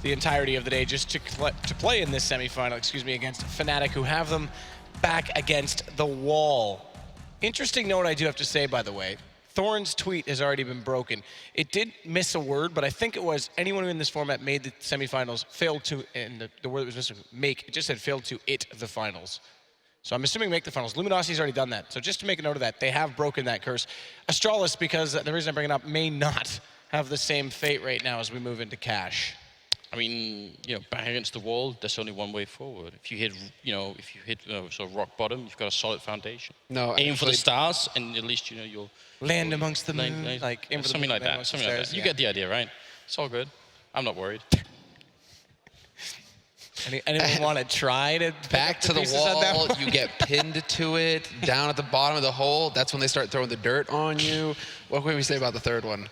the entirety of the day just to play in this semifinal, against Fnatic, who have them back against the wall. Interesting note I do have to say, by the way, Thorn's tweet has already been broken. It did miss a word, but I think it was anyone who in this format made the semifinals failed to, and the word that was missing, make, it just said failed to it the finals. So I'm assuming make the finals. Luminosity's already done that. So just to make a note of that, they have broken that curse. Astralis, because the reason I bring it up, may not have the same fate right now as we move into Cash. I mean, back against the wall, there's only one way forward. If you hit, sort of rock bottom, you've got a solid foundation. No, aim for the stars, and at least you'll land amongst the moon, like something like that. Something like that. You get the idea, right? It's all good. I'm not worried. Anyone want to try to back to the wall? You get pinned to it. Down at the bottom of the hole, that's when they start throwing the dirt on you. What can we say about the third one?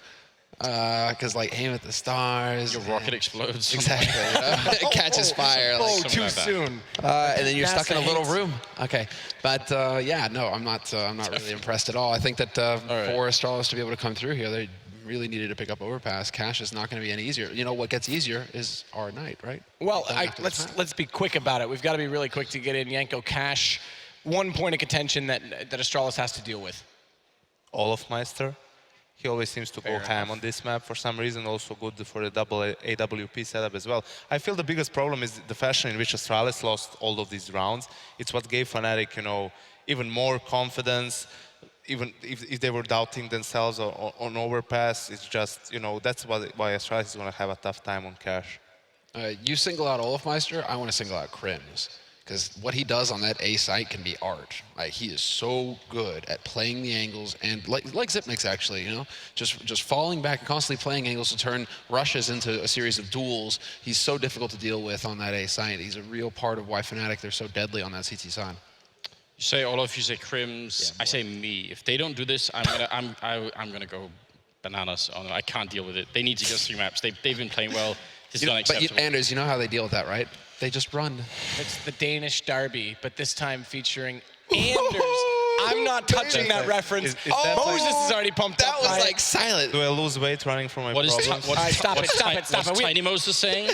Because aim at the stars. Your rocket explodes. Exactly. It catches fire. Too soon. And then you're stuck in a little room. Okay. But yeah, no, I'm not really impressed at all. I think that for Astralis to be able to come through here, they really needed to pick up overpass. Cash is not going to be any easier. You know what gets easier is our night, right? Well, let's be quick about it. We've got to be really quick to get in. Yanko, Cash, 1 point of contention that Astralis has to deal with. Olofmeister. He always seems to go ham on this map for some reason, also good for the double AWP setup as well. I feel the biggest problem is the fashion in which Astralis lost all of these rounds. It's what gave Fnatic, even more confidence, even if they were doubting themselves on overpass. It's just, that's why Astralis is going to have a tough time on Cash. You single out Olofmeister, I want to single out Crims. Because what he does on that A site can be art. He is so good at playing the angles, and like Zipnix actually, just falling back and constantly playing angles to turn rushes into a series of duels. He's so difficult to deal with on that A site. He's a real part of why Fnatic, they're so deadly on that CT side. You say Olof, you say Crims, I say me. If they don't do this, I'm gonna go bananas on it. I can't deal with it. They need to get 3 maps. They've been playing well. This is unacceptable. But Anders, you know how they deal with that, right? They just run. It's the Danish derby, but this time featuring Anders. I'm not touching that reference. Moses is already pumped up. That was silent. Do I lose weight running from my problems? Stop it. What's Tiny Moses saying?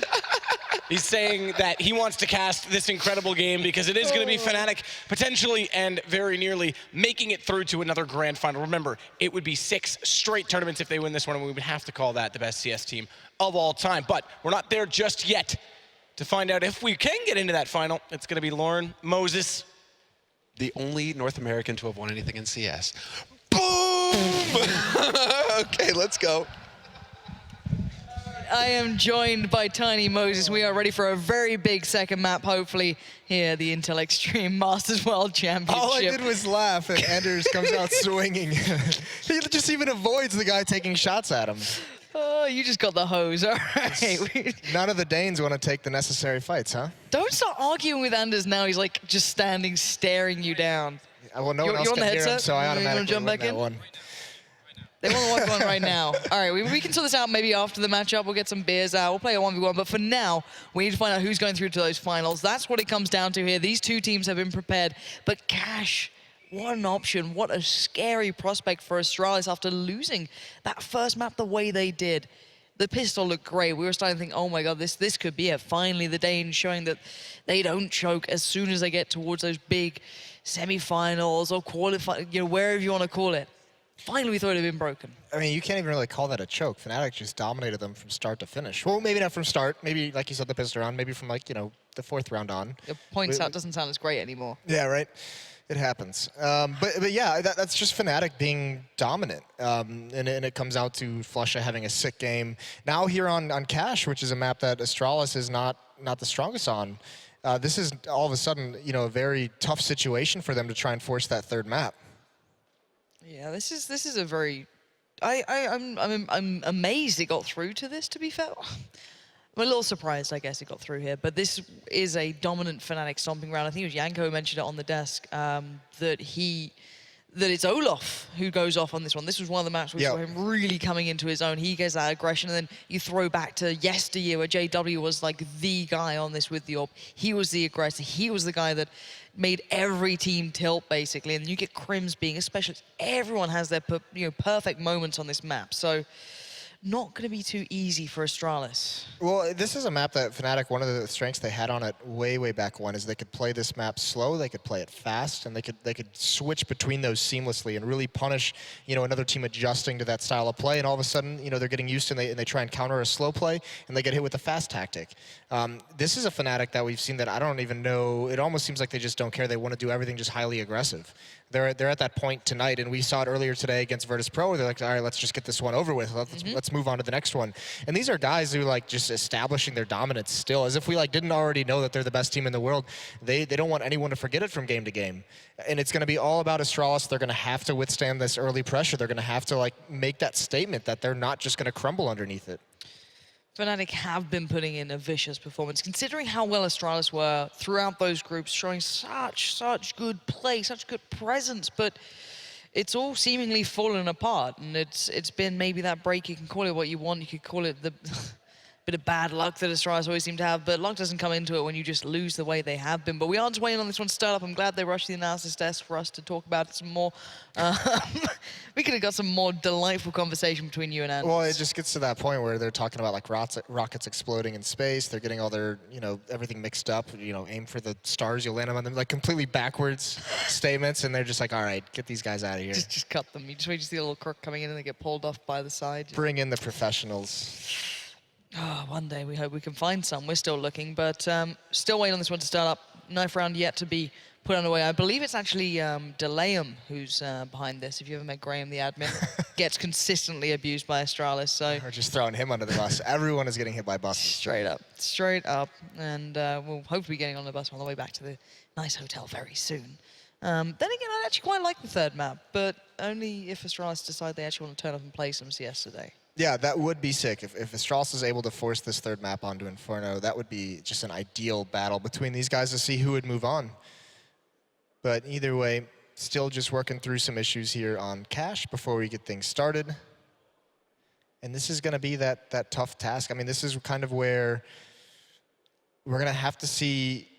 He's saying that he wants to cast this incredible game because it is going to be Fnatic potentially and very nearly making it through to another grand final. Remember, it would be 6 straight tournaments if they win this one, and we would have to call that the best CS team of all time. But we're not there just yet. To find out if we can get into that final, it's going to be Lauren, Moses. The only North American to have won anything in CS. Boom! Okay, let's go. I am joined by Tiny Moses. We are ready for a very big second map, hopefully, here at the Intel Extreme Masters World Championship. All I did was laugh, and Anders comes out swinging. He just even avoids the guy taking shots at him. Oh, you just got the hose, all right. None of the Danes want to take the necessary fights, huh? Don't start arguing with Anders now. He's just standing, staring you down. Well, no one else can hear him, so I automatically jump back win in? that one. They want to walk on right now. All right, we can sort this out maybe after the matchup. We'll get some beers out. We'll play a 1v1. But for now, we need to find out who's going through to those finals. That's what it comes down to here. These 2 teams have been prepared. But Cash, what an option. What a scary prospect for Astralis after losing that first map the way they did. The pistol looked great. We were starting to think, oh my God, this could be it. Finally, the Danes showing that they don't choke as soon as they get towards those big semifinals or qualify, wherever you want to call it. Finally, we thought it had been broken. I mean, you can't even really call that a choke. Fnatic just dominated them from start to finish. Well, maybe not from start. Maybe, like you said, the pistol round. Maybe from, the 4th round on. The points out doesn't sound as great anymore. Yeah, right. It happens. But yeah, that's just Fnatic being dominant. And it comes out to Flusha having a sick game. Now here on Cash, which is a map that Astralis is not the strongest on, this is all of a sudden, a very tough situation for them to try and force that 3rd map. Yeah, this is a very... I'm amazed it got through to this, to be fair. I'm a little surprised, I guess, it got through here, but this is a dominant Fnatic stomping round. I think it was Yanko who mentioned it on the desk, that it's Olof who goes off on this one. This was one of the maps we saw him really coming into his own. He gets that aggression, and then you throw back to yesteryear where JW was the guy on this with the AWP. He was the aggressor. He was the guy that made every team tilt, basically. And you get Crims being a specialist. Everyone has their perfect moments on this map. So not going to be too easy for Astralis. Well, this is a map that Fnatic, one of the strengths they had on it way back when is they could play this map slow, they could play it fast, and they could switch between those seamlessly and really punish, another team adjusting to that style of play, and all of a sudden, they're getting used to it and they try and counter a slow play, and they get hit with a fast tactic. This is a Fnatic that we've seen that I don't even know, it almost seems like they just don't care. They want to do everything just highly aggressive. They're at that point tonight, and we saw it earlier today against Virtus Pro, where they're like, all right, let's just get this one over with. Let's move on to the next one. And these are guys who just establishing their dominance still, as if we didn't already know that they're the best team in the world. They don't want anyone to forget it from game to game. And it's going to be all about Astralis. They're going to have to withstand this early pressure. They're going to have to make that statement that they're not just going to crumble underneath it. Fnatic have been putting in a vicious performance, considering how well Astralis were throughout those groups, showing such good play, such good presence, but it's all seemingly fallen apart, and it's been maybe that break. You can call it what you want. You could call it the bit of bad luck that Astralis always seem to have, but luck doesn't come into it when you just lose the way they have been. But we are just waiting on this one to start up. I'm glad they rushed the analysis desk for us to talk about it some more. We could have got some more delightful conversation between you and Anders. Well, it just gets to that point where they're talking about rockets exploding in space. They're getting all their, everything mixed up. Aim for the stars, you'll land them on them, completely backwards statements, and they're just like, all right, get these guys out of here. Just cut them. You just wait to see a little crook coming in and they get pulled off by the side. Bring in the professionals. Oh, one day we hope we can find some. We're still looking, but still waiting on this one to start up. Knife round yet to be put underway. I believe it's actually Delayum who's behind this. If you ever met Graham, the admin, gets consistently abused by Astralis. So We're just throwing him under the bus. Everyone is getting hit by buses. straight up. And we'll hopefully be getting on the bus on the way back to the nice hotel very soon. Then again, I actually quite like the third map, but only if Astralis decide they actually want to turn up and play some CS today. Yeah, that would be sick. If Astralis is able to force this third map onto Inferno, that would be just an ideal battle between these guys to see who would move on. But either way, still just working through some issues here on Cash before we get things started. And this is going to be that tough task. I mean, this is kind of where we're going to have to see...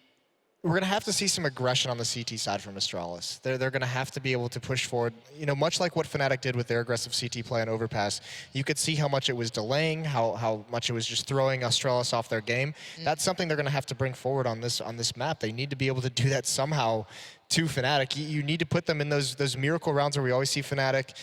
We're going to have to see some aggression on the CT side from Astralis. They're going to have to be able to push forward, much like what Fnatic did with their aggressive CT play on Overpass. You could see how much it was delaying, how much it was just throwing Astralis off their game. That's something they're going to have to bring forward on this map. They need to be able to do that somehow to Fnatic. You need to put them in those miracle rounds where we always see Fnatic,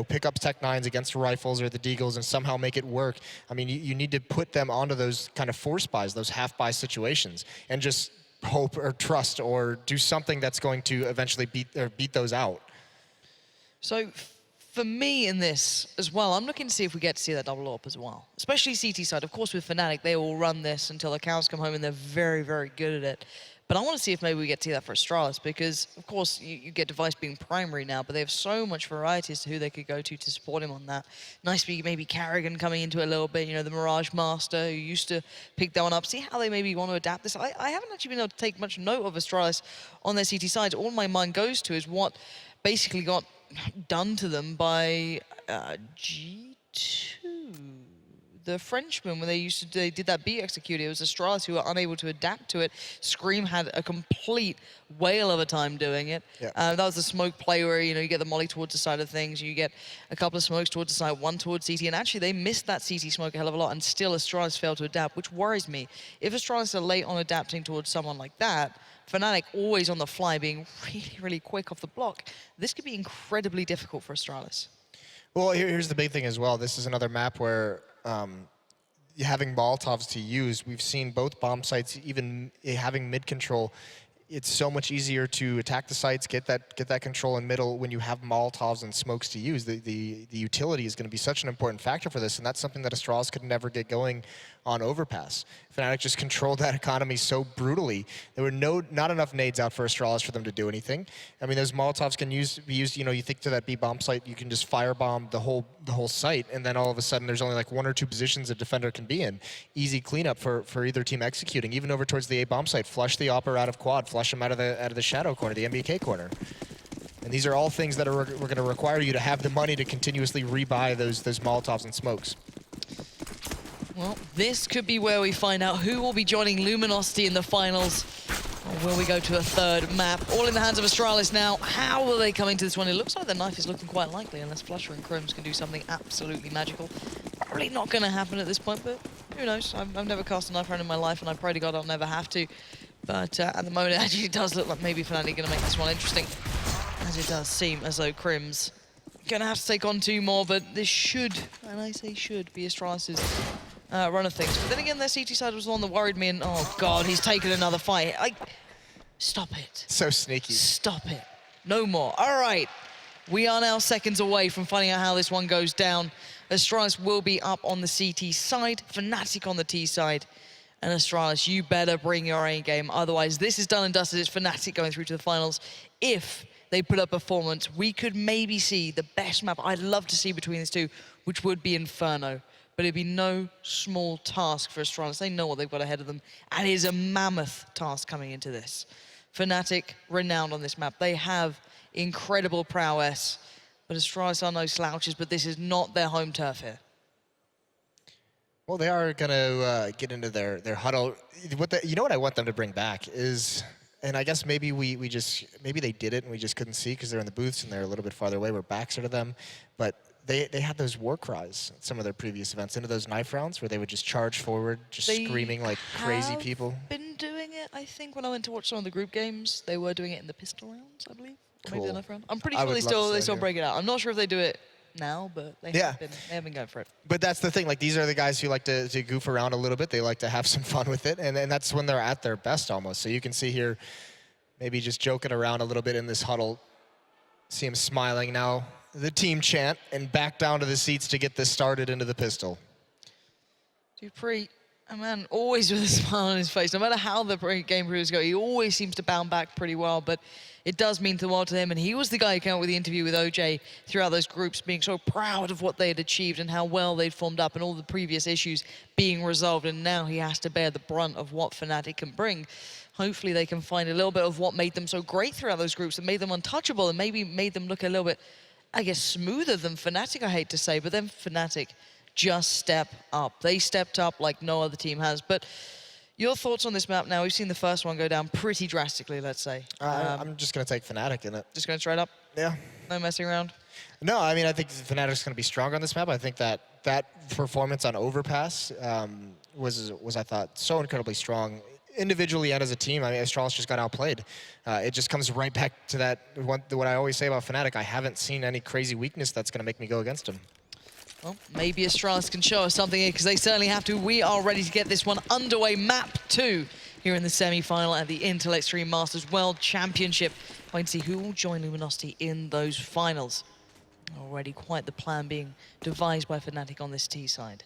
pick up Tech 9s against the Rifles or the Deagles and somehow make it work. I mean, you need to put them onto those kind of force buys, those half-buy situations, and just hope or trust or do something that's going to eventually beat those out. So for me in this as well, I'm looking to see if we get to see that double AWP as well. Especially CT side. Of course with Fnatic, they will run this until the cows come home and they're very, very good at it. But I want to see if maybe we get to see that for Astralis because, of course, you get Device being primary now, but they have so much variety as to who they could go to support him on that. Nice to be maybe Carrigan coming into it a little bit, the Mirage Master who used to pick that one up. See how they maybe want to adapt this. I haven't actually been able to take much note of Astralis on their CT sides. All my mind goes to is what basically got done to them by G2. The Frenchman, when they did that B execute, it was Astralis who were unable to adapt to it. Scream had a complete whale of a time doing it. Yeah. That was the smoke play where, you get the molly towards the side of things, you get a couple of smokes towards the side, one towards CT, and actually they missed that CT smoke a hell of a lot, and still Astralis failed to adapt, which worries me. If Astralis are late on adapting towards someone like that, Fnatic always on the fly, being really, really quick off the block, this could be incredibly difficult for Astralis. Well, here's the big thing as well. This is another map where having Molotovs to use, we've seen both bomb sites, even having mid control, it's so much easier to attack the sites, get that control in middle when you have Molotovs and smokes to use. The utility is going to be such an important factor for this, and that's something that Astralis could never get going on Overpass. Fnatic just controlled that economy so brutally. There were not enough nades out for Astralis for them to do anything. I mean, those Molotovs can be used, you think to that B bomb site, you can just firebomb the whole site, and then all of a sudden there's only like one or two positions a defender can be in. Easy cleanup for either team executing. Even over towards the A bomb site, flush the Opper out of quad, flush them out of the shadow corner, the MBK corner. And these are all things that we're going to require you to have the money to continuously rebuy those Molotovs and smokes. Well, this could be where we find out who will be joining Luminosity in the finals. Or will we go to a third map? All in the hands of Astralis now. How will they come into this one? It looks like the knife is looking quite likely, unless Flusher and Crims can do something absolutely magical. probably not going to happen at this point, but who knows? I've never cast a knife round in my life, and I pray to God I'll never have to. But at the moment, it actually does look like maybe Fnatic going to make this one interesting, as it does seem as though Crim's going to have to take on 2 more, but this should, and I say should, be Astralis' run of things. But then again, their CT side was the one that worried me, and oh God, he's taken another fight. Stop it. So sneaky. Stop it. No more. All right. We are now seconds away from finding out how this one goes down. Astralis will be up on the CT side, Fnatic on the T side. And Astralis, you better bring your A game. Otherwise, this is done and dusted. It's Fnatic going through to the finals. If they put up performance, we could maybe see the best map I'd love to see between these two, which would be Inferno. But it'd be no small task for Astralis. They know what they've got ahead of them. And it is a mammoth task coming into this. Fnatic, renowned on this map. They have incredible prowess. But Astralis are no slouches, but this is not their home turf here. Well, they are going to get into their huddle. You know what I want them to bring back is, and I guess maybe maybe they did it and we just couldn't see because they're in the booths and they're a little bit farther away. We're backs are to them. But they had those war cries at some of their previous events, into those knife rounds where they would just charge forward, just screaming like crazy people. Been doing it, I think, when I went to watch some of the group games. They were doing it in the pistol rounds, I believe. Or maybe the knife round. I'm pretty sure they still break it out. I'm not sure if they do it now, but they have been going for it. But that's the thing, like these are the guys who like to goof around a little bit. They like to have some fun with it, and that's when they're at their best almost. So you can see here, maybe just joking around a little bit in this huddle. See him smiling now. The team chant, and back down to the seats to get this started into the pistol. dupreeh, a man always with a smile on his face. No matter how the game previous go, he always seems to bounce back pretty well, but it does mean the world to him. And he was the guy who came up with the interview with OJ throughout those groups, being so proud of what they had achieved and how well they'd formed up and all the previous issues being resolved. And now he has to bear the brunt of what Fnatic can bring. Hopefully they can find a little bit of what made them so great throughout those groups and made them untouchable and maybe made them look a little bit, I guess, smoother than Fnatic, I hate to say, but then Fnatic just step up. They stepped up like no other team has. But your thoughts on this map now? We've seen the first one go down pretty drastically, let's say. I'm just going to take Fnatic in it. Just going straight up? Yeah. No messing around? No, I mean, I think Fnatic's going to be stronger on this map. I think that performance on Overpass was, I thought, so incredibly strong. Individually and as a team, I mean, Astralis just got outplayed. It just comes right back to that, what I always say about Fnatic. I haven't seen any crazy weakness that's going to make me go against them. Well, maybe Astralis can show us something here, because they certainly have to. We are ready to get this one underway. Map 2 here in the semi-final at the Intel Extreme Masters World Championship. Wait to see who will join Luminosity in those finals. Already quite the plan being devised by Fnatic on this T side.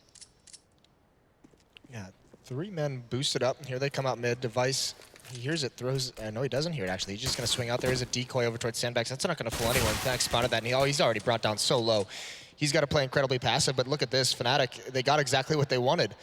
Yeah, 3 men boosted up. Here they come out mid. Device, he hears it, throws. No, he doesn't hear it, actually. He's just going to swing out. There is a decoy over towards Sandbags. That's not going to fool anyone. Fnatic spotted that, and he's already brought down so low. He's got to play incredibly passive, but look at this. Fnatic, they got exactly what they wanted.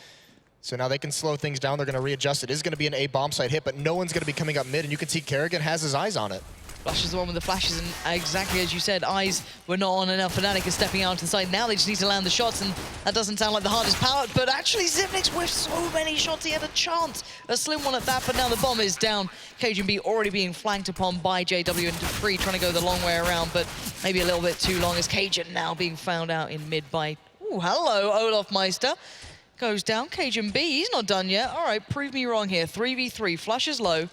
So now they can slow things down. They're going to readjust. It is going to be an A bomb site hit, but no one's going to be coming up mid, and you can see Kerrigan has his eyes on it. Flash is the one with the flashes, and exactly as you said, eyes were not on enough. Fnatic is stepping out to the side. Now they just need to land the shots, and that doesn't sound like the hardest part, but actually Xyp9x with so many shots, he had a chance. A slim one at that, but now the bomb is down. cajunb already being flanked upon by JW, and dupreeh trying to go the long way around, but maybe a little bit too long as Cajun now being found out in mid by, ooh, hello, Olaf Meister. Goes down, cajunb, he's not done yet. All right, prove me wrong here. 3v3, flush is low,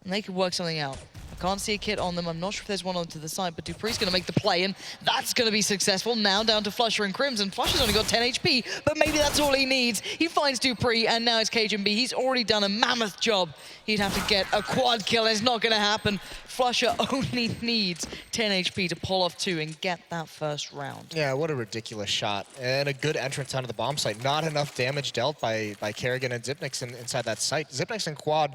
and they could work something out. Can't see a kit on them. I'm not sure if there's one onto the side, but dupreeh's going to make the play, and that's going to be successful. Now down to Flusher and Crimson. Flusher's only got 10 HP, but maybe that's all he needs. He finds dupreeh, and now it's cajunb. He's already done a mammoth job. He'd have to get a quad kill, and it's not going to happen. Flusher only needs 10 HP to pull off 2 and get that first round. Yeah, what a ridiculous shot. And a good entrance onto the bomb site. Not enough damage dealt by Kerrigan and Xyp9x inside that site. Xyp9x and quad,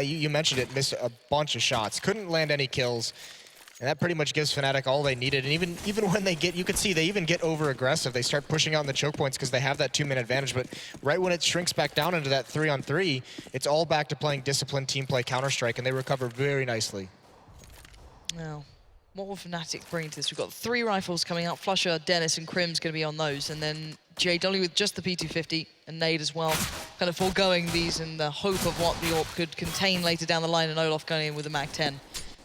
you mentioned it, missed a bunch of shots. Couldn't land any kills. And that pretty much gives Fnatic all they needed. And even when they get, you can see they even get over aggressive. They start pushing out in the choke points because they have that 2-minute advantage. But right when it shrinks back down into that 3-on-3, it's all back to playing disciplined team play Counter-Strike, and they recover very nicely. Now, what will Fnatic bring to this? We've got 3 rifles coming out. Flusher, Dennis, and Crim's going to be on those. And then JW with just the P250 and Nade as well. Kind of foregoing these in the hope of what the AWP could contain later down the line, and Olaf going in with a MAC-10.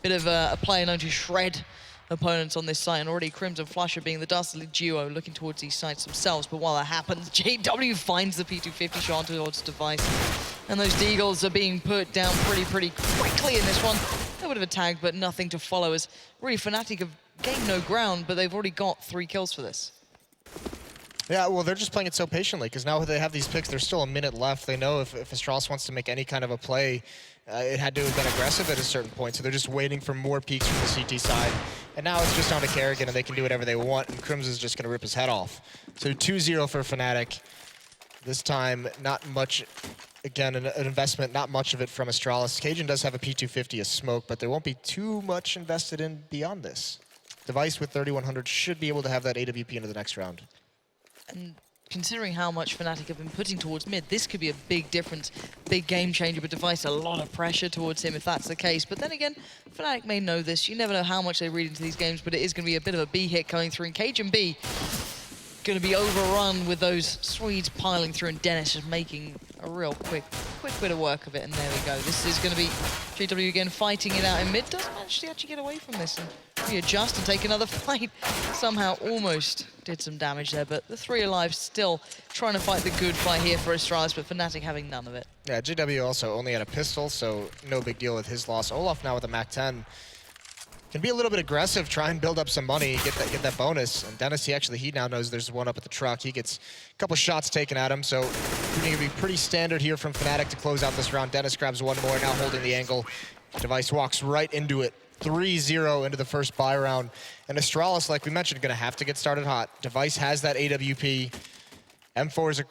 Bit of a player known to shred opponents on this site, and already Crimson Flusher being the dastardly duo looking towards these sites themselves. But while that happens, JW finds the P250 shot towards Device, and those Deagles are being put down pretty quickly in this one. A bit of a tag, but nothing to follow, as really Fnatic have gained no ground, but they've already got 3 kills for this. Yeah, well, they're just playing it so patiently, because now they have these picks, there's still a minute left. They know if Astralis wants to make any kind of a play, it had to have been aggressive at a certain point, so they're just waiting for more peaks from the CT side. And now it's just down to Kerrigan, and they can do whatever they want, and Crims is just going to rip his head off. So 2-0 for Fnatic. This time, not much, again, an investment, not much of it from Astralis. Cajun does have a P250, a smoke, but there won't be too much invested in beyond this. Device with 3100 should be able to have that AWP into the next round. And considering how much Fnatic have been putting towards mid, this could be a big difference, big game changer, but Device a lot of pressure towards him if that's the case. But then again, Fnatic may know this. You never know how much they read into these games, but it is going to be a bit of a B hit coming through. And Cajun B going to be overrun with those Swedes piling through, and Dennis just making a real quick bit of work of it. And there we go. This is going to be JW again fighting it out in mid. Does manage to actually get away from this and readjust and take another fight. Somehow almost did some damage there, but the 3 alive still trying to fight the good fight here for Astralis, but Fnatic having none of it. Yeah, JW also only had a pistol, so no big deal with his loss. Olaf now with a MAC-10. Can be a little bit aggressive, try and build up some money, get that bonus. And Dennis, he now knows there's one up at the truck. He gets a couple shots taken at him, so it's going to be pretty standard here from Fnatic to close out this round. Dennis grabs one more, now holding the angle. Device walks right into it. 3-0 into the first buy round. And Astralis, like we mentioned, going to have to get started hot. Device has that AWP. M4s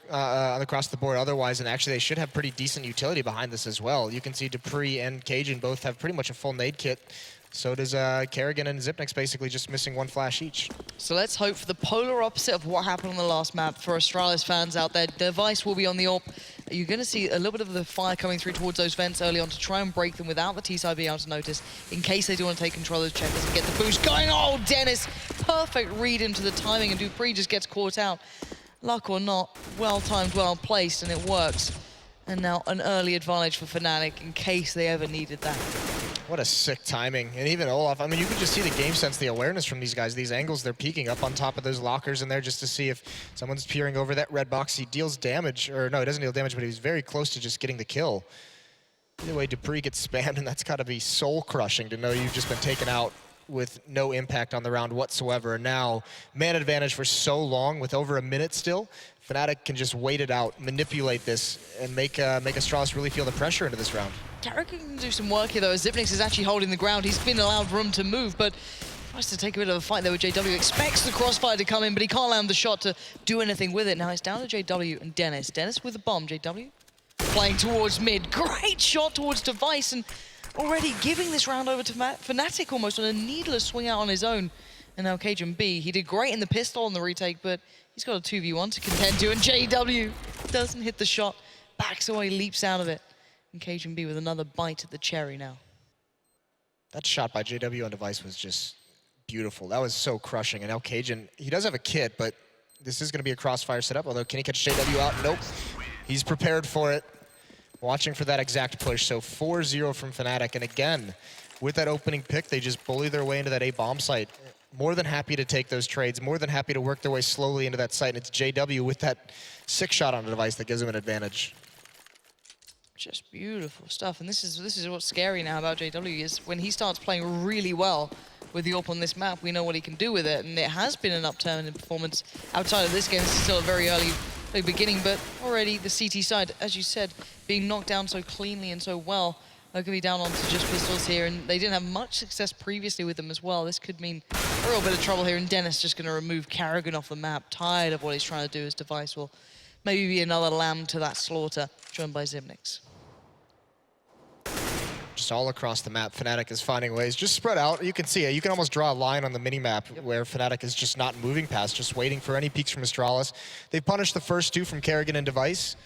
across the board otherwise, and actually they should have pretty decent utility behind this as well. You can see Dupree and Cajun both have pretty much a full nade kit. So does Kerrigan and Zipnix, basically just missing 1 flash each. So let's hope for the polar opposite of what happened on the last map for Astralis fans out there. Device will be on the AWP. You're going to see a little bit of the fire coming through towards those vents early on to try and break them without the T-side being able to notice, in case they do want to take control of those checkers and get the boost going. Oh, Dennis! Perfect read into the timing, and Dupree just gets caught out. Luck or not, well timed, well placed, and it works. And now an early advantage for Fnatic in case they ever needed that. What a sick timing. And even Olaf, I mean, you can just see the game sense, the awareness from these guys. These angles, they're peeking up on top of those lockers in there just to see if someone's peering over that red box. He deals damage, or no, he doesn't deal damage, but he's very close to just getting the kill. Either way, Dupree gets spammed, and that's got to be soul-crushing to know you've just been taken out with no impact on the round whatsoever. And now, man advantage for so long, with over a minute still. Fnatic can just wait it out, manipulate this, and make Astralis really feel the pressure into this round. Kerrigan can do some work here, though, as Zipnix is actually holding the ground. He's been allowed room to move, but tries to take a bit of a fight there with JW. Expects the crossfire to come in, but he can't land the shot to do anything with it. Now it's down to JW and Dennis. Dennis with the bomb, JW playing towards mid. Great shot towards Device, and already giving this round over to Fnatic almost on a needless swing out on his own. And now Cajun B, he did great in the pistol on the retake, but he's got a 2v1 to contend to, and JW doesn't hit the shot, backs away, leaps out of it. And Cajun B with another bite at the cherry now. That shot by JW on Device was just beautiful. That was so crushing. And now Cajun, he does have a kit, but this is going to be a crossfire setup, although can he catch JW out? Nope. He's prepared for it. Watching for that exact push. So 4-0 from Fnatic. And again, with that opening pick, they just bully their way into that A-bomb site. More than happy to take those trades, more than happy to work their way slowly into that site. And it's JW with that 6 shot on the Device that gives him an advantage. Just beautiful stuff. And this is what's scary now about JW, is when he starts playing really well with the AWP on this map, we know what he can do with it. And it has been an upturn in performance outside of this game. This is still a very early beginning, but already the CT side, as you said, being knocked down so cleanly and so well. They're going to be down onto just pistols here, and they didn't have much success previously with them as well. This could mean a real bit of trouble here, and Dennis just going to remove Kerrigan off the map. Tired of what he's trying to do. His Device will maybe be another lamb to that slaughter, joined by Zipnix. Just all across the map, Fnatic is finding ways. Just spread out. You can see it. You can almost draw a line on the mini-map where Fnatic is just not moving past, just waiting for any peeks from Astralis. They've punished the first 2 from Kerrigan and Device.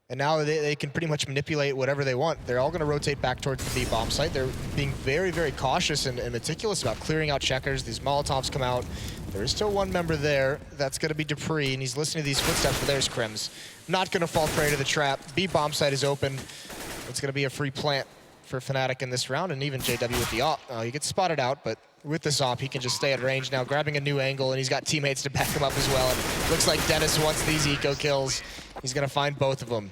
And now they can pretty much manipulate whatever they want. They're all going to rotate back towards the B-bomb site. They're being very, very cautious and meticulous about clearing out checkers. These Molotovs come out. There is still one member there. That's going to be Dupree, and he's listening to these footsteps, but there's Crims. Not going to fall prey to the trap. B-bomb site is open. It's going to be a free plant for Fnatic in this round, and even JW with the AWP. He gets spotted out, but with this op, he can just stay at range now, grabbing a new angle, and he's got teammates to back him up as well. And looks like Dennis wants these eco kills. He's going to find both of them.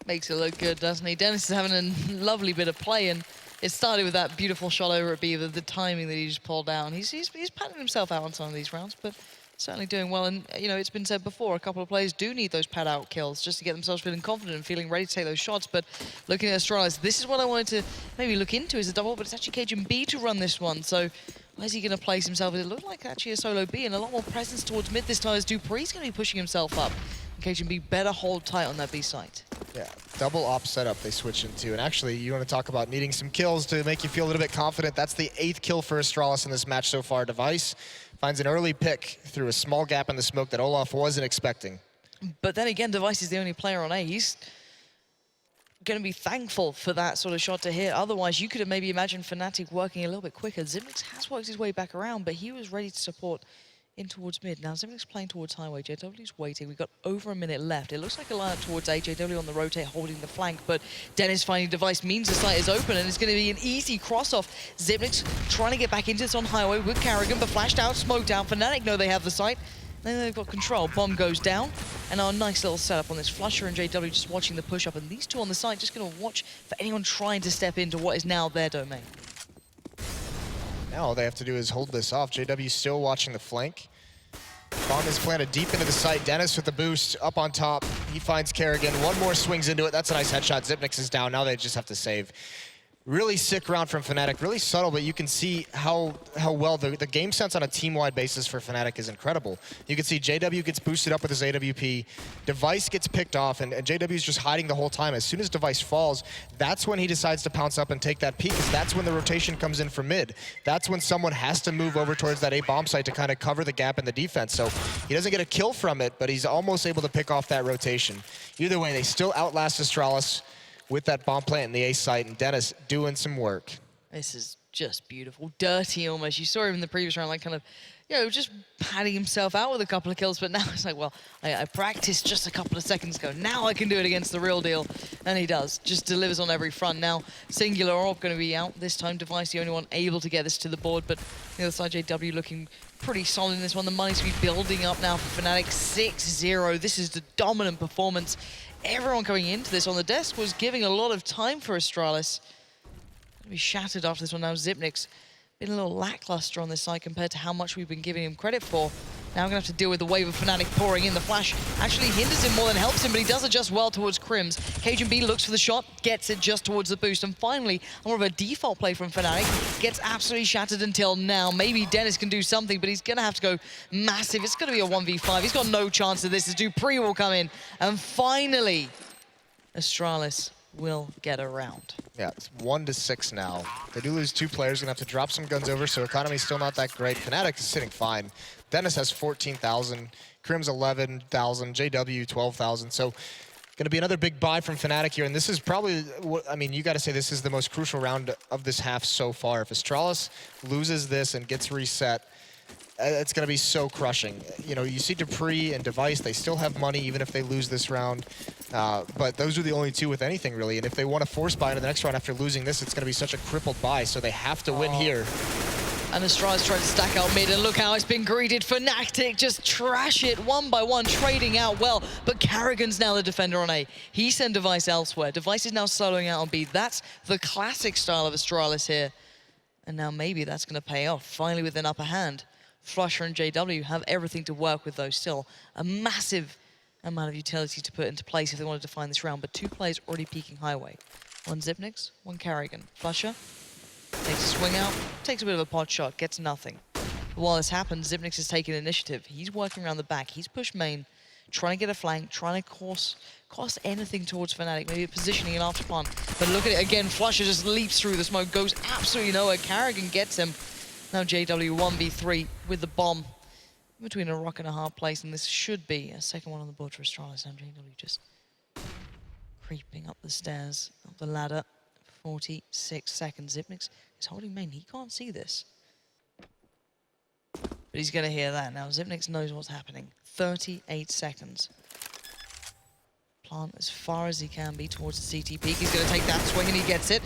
Makes it look good, doesn't he? Dennis is having a lovely bit of play, and it started with that beautiful shot over at B, the timing that he just pulled down. He's patting himself out on some of these rounds, but certainly doing well. And, you know, it's been said before, a couple of players do need those pad-out kills just to get themselves feeling confident and feeling ready to take those shots. But looking at Astralis, this is what I wanted to maybe look into as a double, but it's actually Cajun B to run this one. So where's he going to place himself? It looked like actually a solo B, and a lot more presence towards mid this time as Dupree's going to be pushing himself up. And Cajun B better hold tight on that B site. Yeah, double op setup they switch into. And actually, you want to talk about needing some kills to make you feel a little bit confident. That's the 8th kill for Astralis in this match so far. Device finds an early pick through a small gap in the smoke that Olaf wasn't expecting. But then again, Device is the only player on A. He's going to be thankful for that sort of shot to hit. Otherwise, you could have maybe imagined Fnatic working a little bit quicker. Zimnix has worked his way back around, but he was ready to support in towards mid. Now Zimnix playing towards highway. JW's waiting. We've got over a minute left. It looks like a lineup towards A. JW on the rotate, holding the flank, but Dennis finding Device means the site is open, and it's going to be an easy cross-off. Zimnix trying to get back into this on highway with Karrigan, but flashed out, smoked out. Fnatic know they have the site. Then they've got control. Bomb goes down, and our nice little setup on this. Flusher and JW just watching the push-up, and these two on the site just going to watch for anyone trying to step into what is now their domain. Now all they have to do is hold this off. JW still watching the flank. Bomb is planted deep into the site. Dennis with the boost up on top. He finds Karrigan. One more swings into it. That's a nice headshot. Zipnix is down. Now they just have to save. Really sick round from Fnatic. Really subtle, but you can see how well the game sense on a team-wide basis for Fnatic is incredible. You can see JW gets boosted up with his AWP. Device gets picked off, and JW is just hiding the whole time. As soon as Device falls, that's when he decides to pounce up and take that peek, because that's when the rotation comes in from mid. That's when someone has to move over towards that A-bomb site to kind of cover the gap in the defense. So he doesn't get a kill from it, but he's almost able to pick off that rotation. Either way, they still outlast Astralis with that bomb plant in the A site, and Dennis doing some work. This is just beautiful. Dirty almost. You saw him in the previous round, like kind of, you know, just patting himself out with a couple of kills, but now it's like, well, I practiced just a couple of seconds ago. Now I can do it against the real deal. And he does. Just delivers on every front. Now, Singular Orb going to be out this time. Device the only one able to get this to the board, but the other side, JW looking pretty solid in this one. The money's to be building up now for Fnatic. 6-0. This is the dominant performance. Everyone coming into this on the desk was giving a lot of time for Astralis. Gonna be shattered after this one now. Zipnix been a little lackluster on this side compared to how much we've been giving him credit for. Now we're gonna have to deal with the wave of Fnatic pouring in. The flash actually hinders him more than helps him, but he does adjust well towards Crims. Cajun B looks for the shot, gets it just towards the boost, and finally, more of a default play from Fnatic. Gets absolutely shattered until now. Maybe Dennis can do something, but he's gonna have to go massive. It's gonna be a 1v5. He's got no chance of this as Dupree will come in, and finally, Astralis will get a round. Yeah, it's 1-6 now. They do lose 2 players, gonna have to drop some guns over, so economy's still not that great. Fnatic is sitting fine. Dennis has 14,000, Crim's 11,000, JW 12,000. So gonna be another big buy from Fnatic here, and this is probably, I mean, you gotta say this is the most crucial round of this half so far. If Astralis loses this and gets reset, it's going to be so crushing. You know, you see Dupree and Device, they still have money even if they lose this round. But those are the only 2 with anything, really. And if they want to force buy into the next round after losing this, it's going to be such a crippled buy. So they have to win here. And Astralis trying to stack out mid, and look how it's been greeted. Fnatic just trash it one by one, trading out well. But Karrigan's now the defender on A. He sent Device elsewhere. Device is now soloing out on B. That's the classic style of Astralis here. And now maybe that's going to pay off, finally with an upper hand. Flusher and JW have everything to work with, though. Still a massive amount of utility to put into place if they wanted to find this round, but 2 players already peeking highway. One Zipnix, one Karrigan. Flusher takes a swing out, takes a bit of a pot shot, gets nothing. But while this happens, Zipnix is taking initiative. He's working around the back. He's pushed main, trying to get a flank, trying to cost anything towards Fnatic, maybe positioning an after plant. But look at it again, Flusher just leaps through the smoke, goes absolutely nowhere. Karrigan gets him. Now JW 1v3 with the bomb between a rock and a hard place, and this should be a second one on the board for Astralis. Now JW just creeping up the stairs, up the ladder. 46 seconds. Zipnix is holding main. He can't see this, but he's going to hear that now. Zipnix knows what's happening. 38 seconds. Plant as far as he can be towards the CT peak. He's going to take that swing, and he gets it.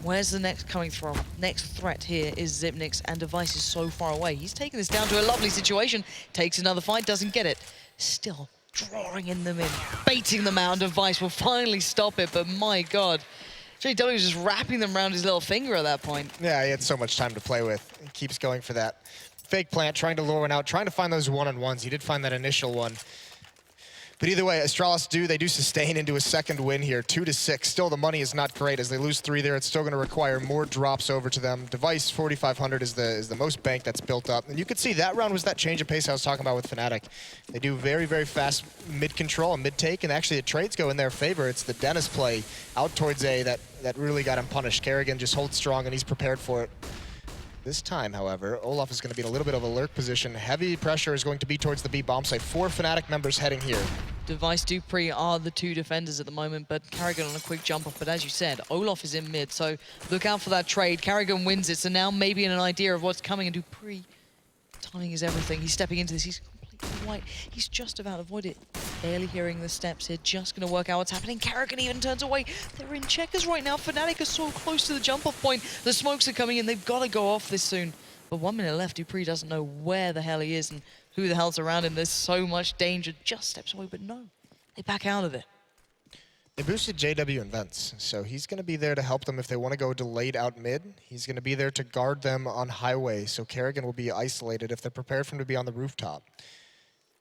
Where's the next coming from? Next threat here is Xyp9x, and Device is so far away. He's taking this down to a lovely situation. Takes another fight, doesn't get it. Still drawing in them in, baiting them out. Device will finally stop it, but my God. JW is just wrapping them around his little finger at that point. Yeah, he had so much time to play with. He keeps going for that fake plant, trying to lure one out, trying to find those one-on-ones. He did find that initial one. But either way, Astralis they do sustain into a second win here, 2-6. Still, the money is not great. As they lose 3 there, it's still going to require more drops over to them. Device 4,500 is the most bank that's built up. And you could see that round was that change of pace I was talking about with Fnatic. They do very, very fast mid-control and mid-take, and actually the trades go in their favor. It's the Dennis play out towards A that really got him punished. Kerrigan just holds strong, and he's prepared for it. This time, however, Olaf is going to be in a little bit of a lurk position. Heavy pressure is going to be towards the B bomb site. 4 Fnatic members heading here. Device, Dupree are the 2 defenders at the moment, but Kerrigan on a quick jump off. But as you said, Olaf is in mid, so look out for that trade. Kerrigan wins it, so now maybe in an idea of what's coming, and Dupree, timing is everything. He's stepping into this. He's completely white. He's just about to avoid it. Barely hearing the steps here, just going to work out what's happening. Kerrigan even turns away. They're in checkers right now. Fnatic are so close to the jump-off point. The smokes are coming in. They've got to go off this soon. But 1 minute left. Dupree doesn't know where the hell he is and who the hell's around him. There's so much danger. Just steps away, but no. They back out of it. They boosted JW and Vents, so he's going to be there to help them if they want to go delayed out mid. He's going to be there to guard them on highway, so Kerrigan will be isolated if they're prepared for him to be on the rooftop.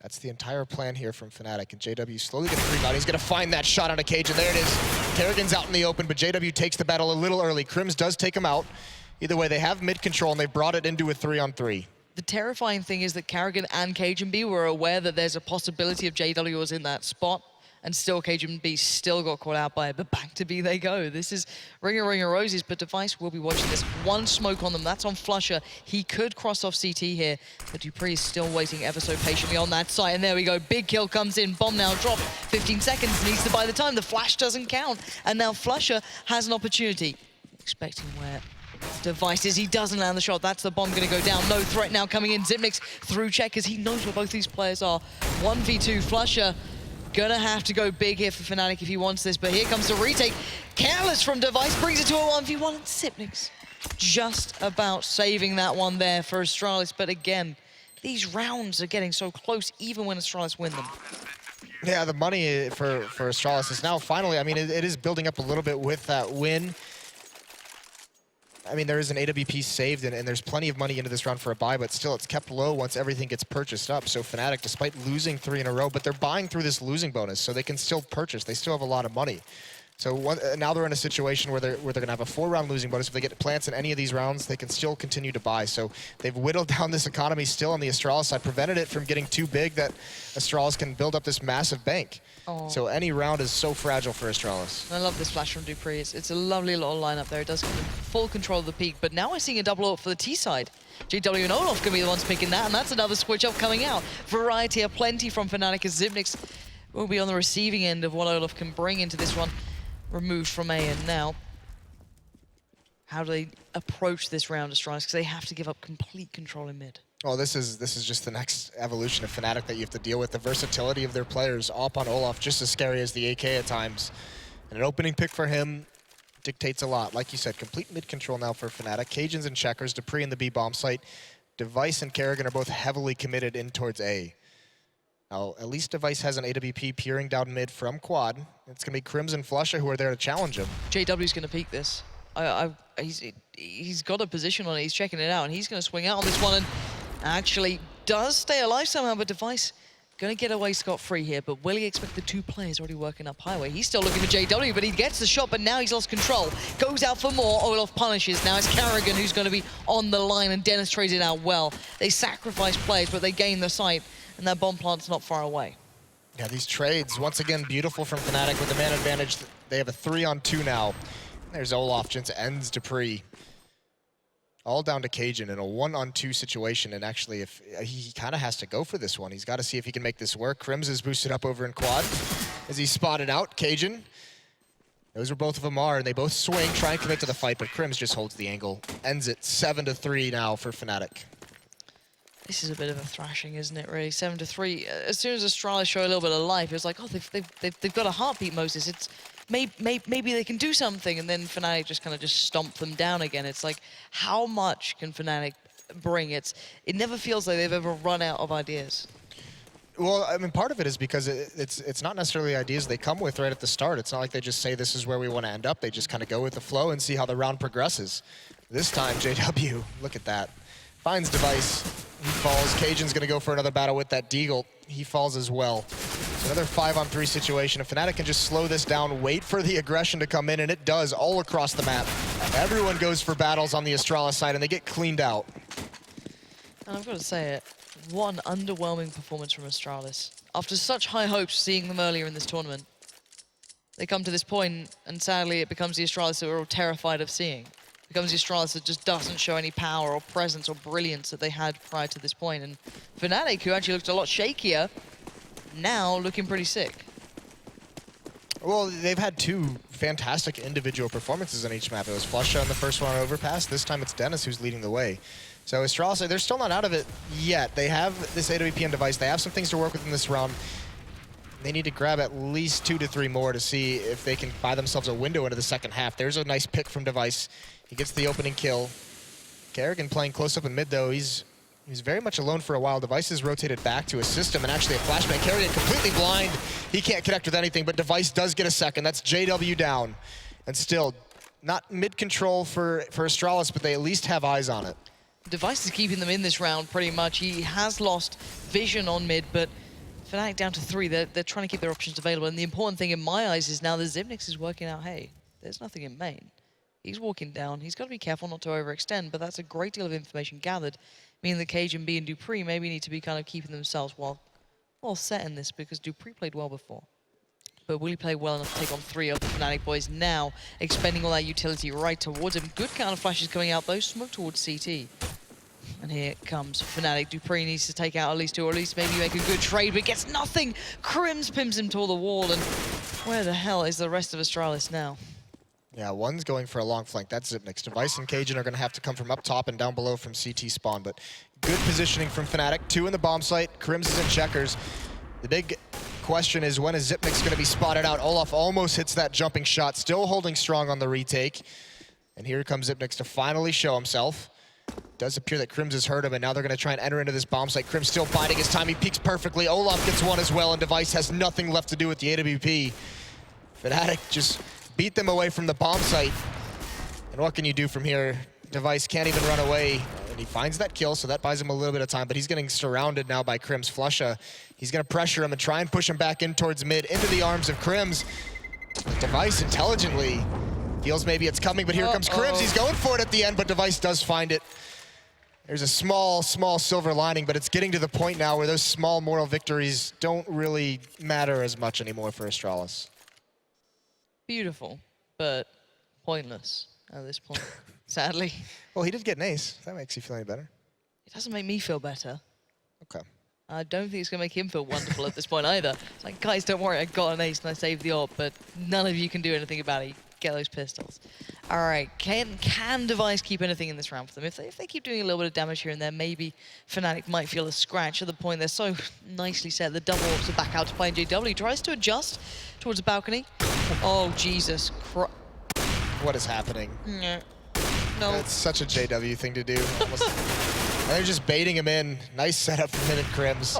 That's the entire plan here from Fnatic, and JW slowly gets the rebound. He's going to find that shot on a cage, and there it is. Kerrigan's out in the open, but JW takes the battle a little early. Crims does take him out. Either way, they have mid control, and they brought it into a 3-on-3. The terrifying thing is that Kerrigan and Cajun B were aware that there's a possibility of JW was in that spot, and still Cajun B still got caught out by it, but back to B they go. This is Ringer Roses, but Device will be watching this. 1 smoke on them, that's on Flusher. He could cross off CT here, but Dupree is still waiting ever so patiently on that site, and there we go. Big kill comes in, bomb now dropped. 15 seconds, needs to buy the time. The flash doesn't count, and now Flusher has an opportunity. Expecting where Device is, he doesn't land the shot. That's the bomb going to go down. No threat now coming in. Xyp9x through checkers. He knows where both these players are. 1v2, Flusher gonna have to go big here for Fnatic if he wants this, but here comes the retake. Careless from Device, brings it to a 1v1, and Xyp9x just about saving that one there for Astralis. But again, these rounds are getting so close even when Astralis win them. Yeah, the money for Astralis is now finally, I mean, it is building up a little bit with that win. I mean, there is an AWP saved, and there's plenty of money into this round for a buy, but still, it's kept low once everything gets purchased up. So Fnatic, despite losing 3 in a row, but they're buying through this losing bonus, so they can still purchase. They still have a lot of money. So now they're in a situation where they're going to have a 4-round losing bonus. If they get plants in any of these rounds, they can still continue to buy. So they've whittled down this economy still on the Astralis side, prevented it from getting too big that Astralis can build up this massive bank. Oh. So any round is so fragile for Astralis. I love this flash from Dupree. It's a lovely little lineup there. It does give them full control of the peak, but now we're seeing a double ult for the T side. JW and Olaf can be the ones picking that, and that's another switch up coming out. Variety aplenty from Fnatic as Xyp9x will be on the receiving end of what Olaf can bring into this one. Removed from A, and now how do they approach this round, Astralis? Because they have to give up complete control in mid. Oh, this is just the next evolution of Fnatic that you have to deal with. The versatility of their players. Op on Olaf, just as scary as the AK at times. And an opening pick for him dictates a lot. Like you said, complete mid control now for Fnatic. Cajuns and checkers, Dupree in the B bomb site. Device and Kerrigan are both heavily committed in towards A. Now, at least Device has an AWP peering down mid from quad. It's going to be Crims and Flusher who are there to challenge him. JW's going to peek this. He's got a position on it. He's checking it out, and he's going to swing out on this one, and actually does stay alive somehow, but Device going to get away scot-free here. But will he expect the 2 players already working up highway? He's still looking for JW, but he gets the shot, but now he's lost control. Goes out for more. Olaf punishes. Now it's Kerrigan who's going to be on the line, and Dennis trades it out well. They sacrifice players, but they gain the site, and that bomb plant's not far away. Yeah, these trades, once again, beautiful from Fnatic with the man advantage. They have a 3-on-2 now. There's Olaf, just ends Dupree. All down to Cajun in a 1-on-2 situation, and actually, if he kind of has to go for this one. He's got to see if he can make this work. Crims is boosted up over in quad as he spotted out Cajun. Those were both of them and they both swing, try and commit to the fight, but Crims just holds the angle. Ends it 7-3 now for Fnatic. This is a bit of a thrashing, isn't it, really? 7-3. As soon as Astralis show a little bit of life, it was like, oh, they've got a heartbeat, Moses. maybe they can do something, and then Fnatic just kind of stomp them down again. It's like, how much can Fnatic bring? It never feels like they've ever run out of ideas. Well, I mean, part of it is because it's not necessarily ideas they come with right at the start. It's not like they just say this is where we want to end up. They just kind of go with the flow and see how the round progresses. This time, JW, look at that. Finds Device, he falls. Cajun's going to go for another battle with that Deagle. He falls as well. So another 5-on-3 situation. If Fnatic can just slow this down, wait for the aggression to come in, and it does all across the map. Everyone goes for battles on the Astralis side, and they get cleaned out. And I've got to say it, what an underwhelming performance from Astralis. After such high hopes seeing them earlier in this tournament, they come to this point, and sadly it becomes the Astralis that we're all terrified of seeing. It becomes the Astralis that just doesn't show any power or presence or brilliance that they had prior to this point. And Fnatic, who actually looked a lot shakier, now looking pretty sick. Well, they've had two fantastic individual performances on each map. It was Flusha on the first one on Overpass. This time it's Dennis who's leading the way. So Astralis, they're still not out of it yet. They have this AWPM device. They have some things to work with in this round. They need to grab at least 2 to 3 more to see if they can buy themselves a window into the second half. There's a nice pick from Device. He gets the opening kill. Kerrigan playing close up in mid though. He's very much alone for a while. Device is rotated back to assist him, and actually a flashbang. Kerrigan completely blind. He can't connect with anything, but Device does get a second. That's JW down. And still, not mid-control for Astralis, but they at least have eyes on it. Device is keeping them in this round pretty much. He has lost vision on mid, but Fnatic down to 3. They're trying to keep their options available. And the important thing in my eyes is now that Xyp9x is working out, hey, there's nothing in main. He's walking down. He's got to be careful not to overextend, but that's a great deal of information gathered, meaning that Cage and B and Dupree maybe need to be kind of keeping themselves well set in this, because Dupree played well before. But will he play well enough to take on 3 of the Fnatic boys now, expending all that utility right towards him? Good counter flashes coming out, though. Smoke towards CT. And here comes Fnatic. Dupree needs to take out at least 2, or at least maybe make a good trade, but gets nothing. Crims pins him to the wall, and where the hell is the rest of Astralis now? Yeah, one's going for a long flank. That's Xyp9x. Device and Cajun are going to have to come from up top and down below from CT spawn, but good positioning from Fnatic. 2 in the bomb site. Crims is in checkers. The big question is, when is Xyp9x going to be spotted out? Olaf almost hits that jumping shot, still holding strong on the retake. And here comes Xyp9x to finally show himself. Does appear that Crims has heard him, and now they're going to try and enter into this bomb site. Crims still biding his time. He peeks perfectly. Olaf gets one as well, and Device has nothing left to do with the AWP. Fnatic just beat them away from the bomb site. And what can you do from here? Device can't even run away, and he finds that kill, so that buys him a little bit of time, but he's getting surrounded now by Crims. Flusha, he's going to pressure him and try and push him back in towards mid, into the arms of Crims. Device intelligently feels maybe it's coming, but here comes Crims. He's going for it at the end, but Device does find it. There's a small silver lining, but it's getting to the point now where those small moral victories don't really matter as much anymore for Astralis. Beautiful, but pointless at this point, sadly. Well, he did get an ace. If that makes you feel any better. It doesn't make me feel better. Okay. I don't think it's going to make him feel wonderful at this point either. It's like, guys, don't worry, I got an ace and I saved the AWP, but none of you can do anything about it. Get those pistols. All right, can Device keep anything in this round for them? If they keep doing a little bit of damage here and there, maybe Fnatic might feel a scratch. At the point they're so nicely set. The double AWPs are back out to play, and JW tries to adjust towards the balcony. Oh, Jesus Christ. What is happening? No. That's such a JW thing to do. Almost. And they're just baiting him in. Nice setup from him and Crims.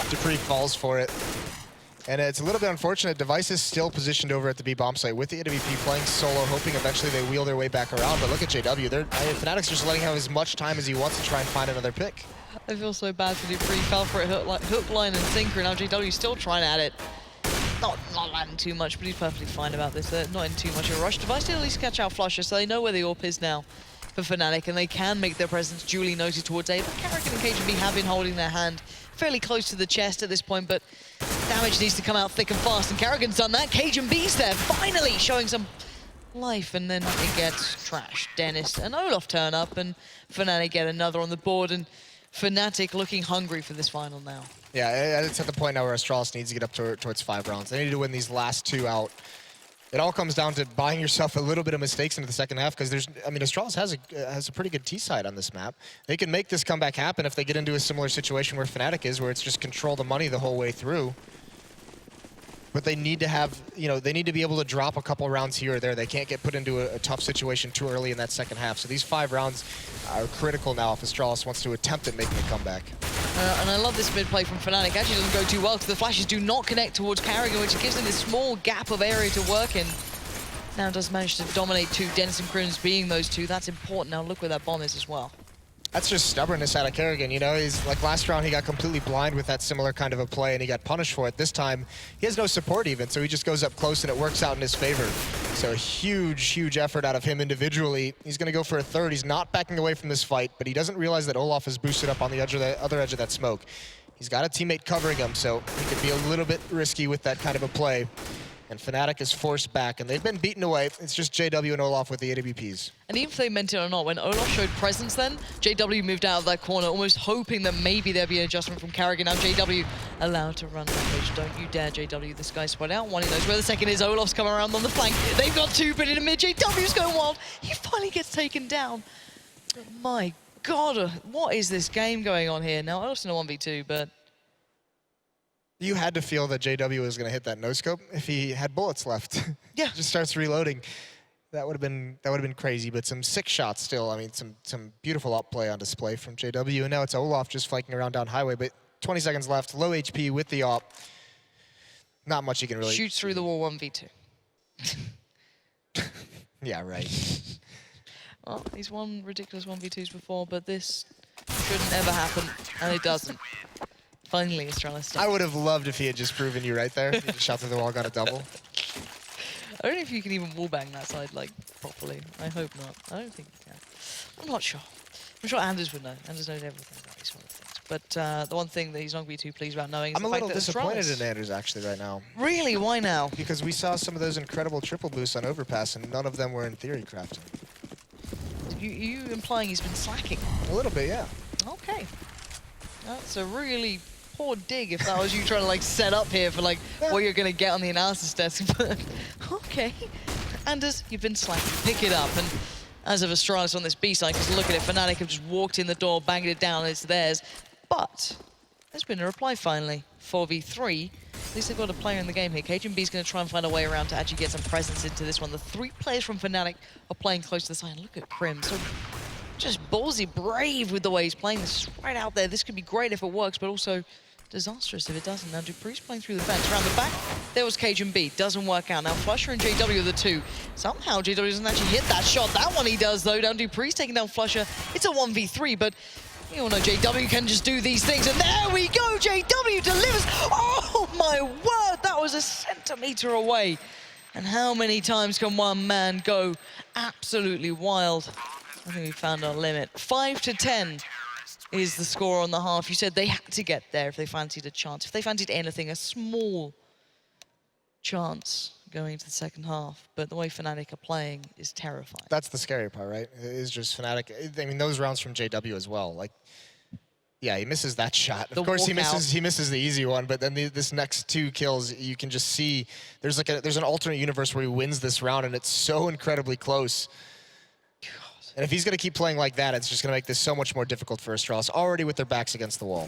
Dupree falls for it. And it's a little bit unfortunate. Device is still positioned over at the B bomb site with the AWP playing solo, hoping eventually they wheel their way back around. But look at JW. Fnatic's just letting him have as much time as he wants to try and find another pick. I feel so bad for Dupree. Fell for it, hook, line, and sinker. Now JW's still trying at it. Not landing too much, but he's perfectly fine about this. They're not in too much of a rush. Device did at least catch out Flusha, so they know where the AWP is now for Fnatic, and they can make their presence duly noted towards A. But Kerrigan and KGB have been holding their hand fairly close to the chest at this point, but damage needs to come out thick and fast, and Kerrigan's done that. Cajun B's there, finally showing some life, and then it gets trashed. Dennis and Olaf turn up, and Fnatic get another on the board, and Fnatic looking hungry for this final now. Yeah, it's at the point now where Astralis needs to get up towards 5 rounds. They need to win these last 2 out. It all comes down to buying yourself a little bit of mistakes into the second half, because Astralis has a pretty good T side on this map. They can make this comeback happen if they get into a similar situation where Fnatic is, where it's just control the money the whole way through. But they need to have, they need to be able to drop a couple rounds here or there. They can't get put into a tough situation too early in that second half. So these 5 rounds are critical now if Astralis wants to attempt at making a comeback. And I love this mid play from Fnatic. Actually doesn't go too well because the flashes do not connect towards Carrigan, which gives them this small gap of area to work in. Now does manage to dominate 2, Dennis and Crims being those 2. That's important. Now look where that bomb is as well. That's just stubbornness out of Carrigan, He's like last round he got completely blind with that similar kind of a play and he got punished for it. This time he has no support even, so he just goes up close and it works out in his favor. So huge effort out of him individually. He's gonna go for a third. He's not backing away from this fight, but he doesn't realize that Olaf is boosted up on the other edge of that smoke. He's got a teammate covering him, so he could be a little bit risky with that kind of a play. And Fnatic is forced back, and they've been beaten away. It's just JW and Olaf with the AWPs. And even if they meant it or not, when Olaf showed presence then, JW moved out of that corner, almost hoping that maybe there'd be an adjustment from Carrigan. Now JW allowed to run rampage. Don't you dare, JW. This guy's spread out. One, he knows where the second is. Olaf's coming around on the flank. They've got 2, but in the mid, JW's going wild. He finally gets taken down. My God, what is this game going on here? Now, Olaf's in a 1v2, but... You had to feel that JW was going to hit that no-scope if he had bullets left. Yeah. Just starts reloading. That would have been crazy, but some sick shots still. I mean, some beautiful up play on display from JW, and now it's Olaf just flanking around down highway, but 20 seconds left, low HP with the op. Not much you can really... Shoots through the wall 1v2. Yeah, right. Well, he's won ridiculous 1v2s before, but this shouldn't ever happen, and it doesn't. Finally, Astralis. I would have loved if he had just proven you right there. He just shot through the wall, got a double. I don't know if you can even wallbang that side, like, properly. I hope not. I don't think you can. I'm not sure. I'm sure Anders would know. Anders knows everything about these sort of things. But the one thing that he's not going to be too pleased about knowing is I'm the a fact little that disappointed Astralis... in Anders actually right now. Really? Why now? Because we saw some of those incredible triple boosts on Overpass, and none of them were in theory crafting. You implying he's been slacking? A little bit, yeah. Okay. That's a really... poor dig if that was you trying to like set up here for like what you're gonna get on the analysis desk. But okay, Anders, you've been slacking. Pick it up. And as of Astralis on this B side, because look at it, Fnatic have just walked in the door, banged it down, and it's theirs. But there's been a reply finally. 4v3. At least they've got a player in the game here. KGB's going to try and find a way around to actually get some presence into this one. The 3 players from Fnatic are playing close to the side. Look at Crim. So just ballsy, brave with the way he's playing this right out there. This could be great if it works, but also disastrous if it doesn't. Now Dupree's playing through the fence. Around the back, there was KGB. Doesn't work out. Now Flusher and JW are the 2. Somehow JW doesn't actually hit that shot. That one he does, though. Now Dupree's taking down Flusher. It's a 1v3, but you all know JW can just do these things. And there we go. JW delivers. Oh, my word. That was a centimeter away. And how many times can one man go absolutely wild? I think we found our limit. 5-10. Is the score on the half. You said they had to get there if they fancied a chance. If they fancied anything, a small chance going into the second half. But the way Fnatic are playing is terrifying. That's the scary part, right? It is just Fnatic. I mean, those rounds from JW as well. Like, yeah, he misses that shot. Of course, he misses the easy one. But then this next 2 kills, you can just see there's an alternate universe where he wins this round, and it's so incredibly close. And if he's going to keep playing like that, it's just going to make this so much more difficult for Astralis, already with their backs against the wall.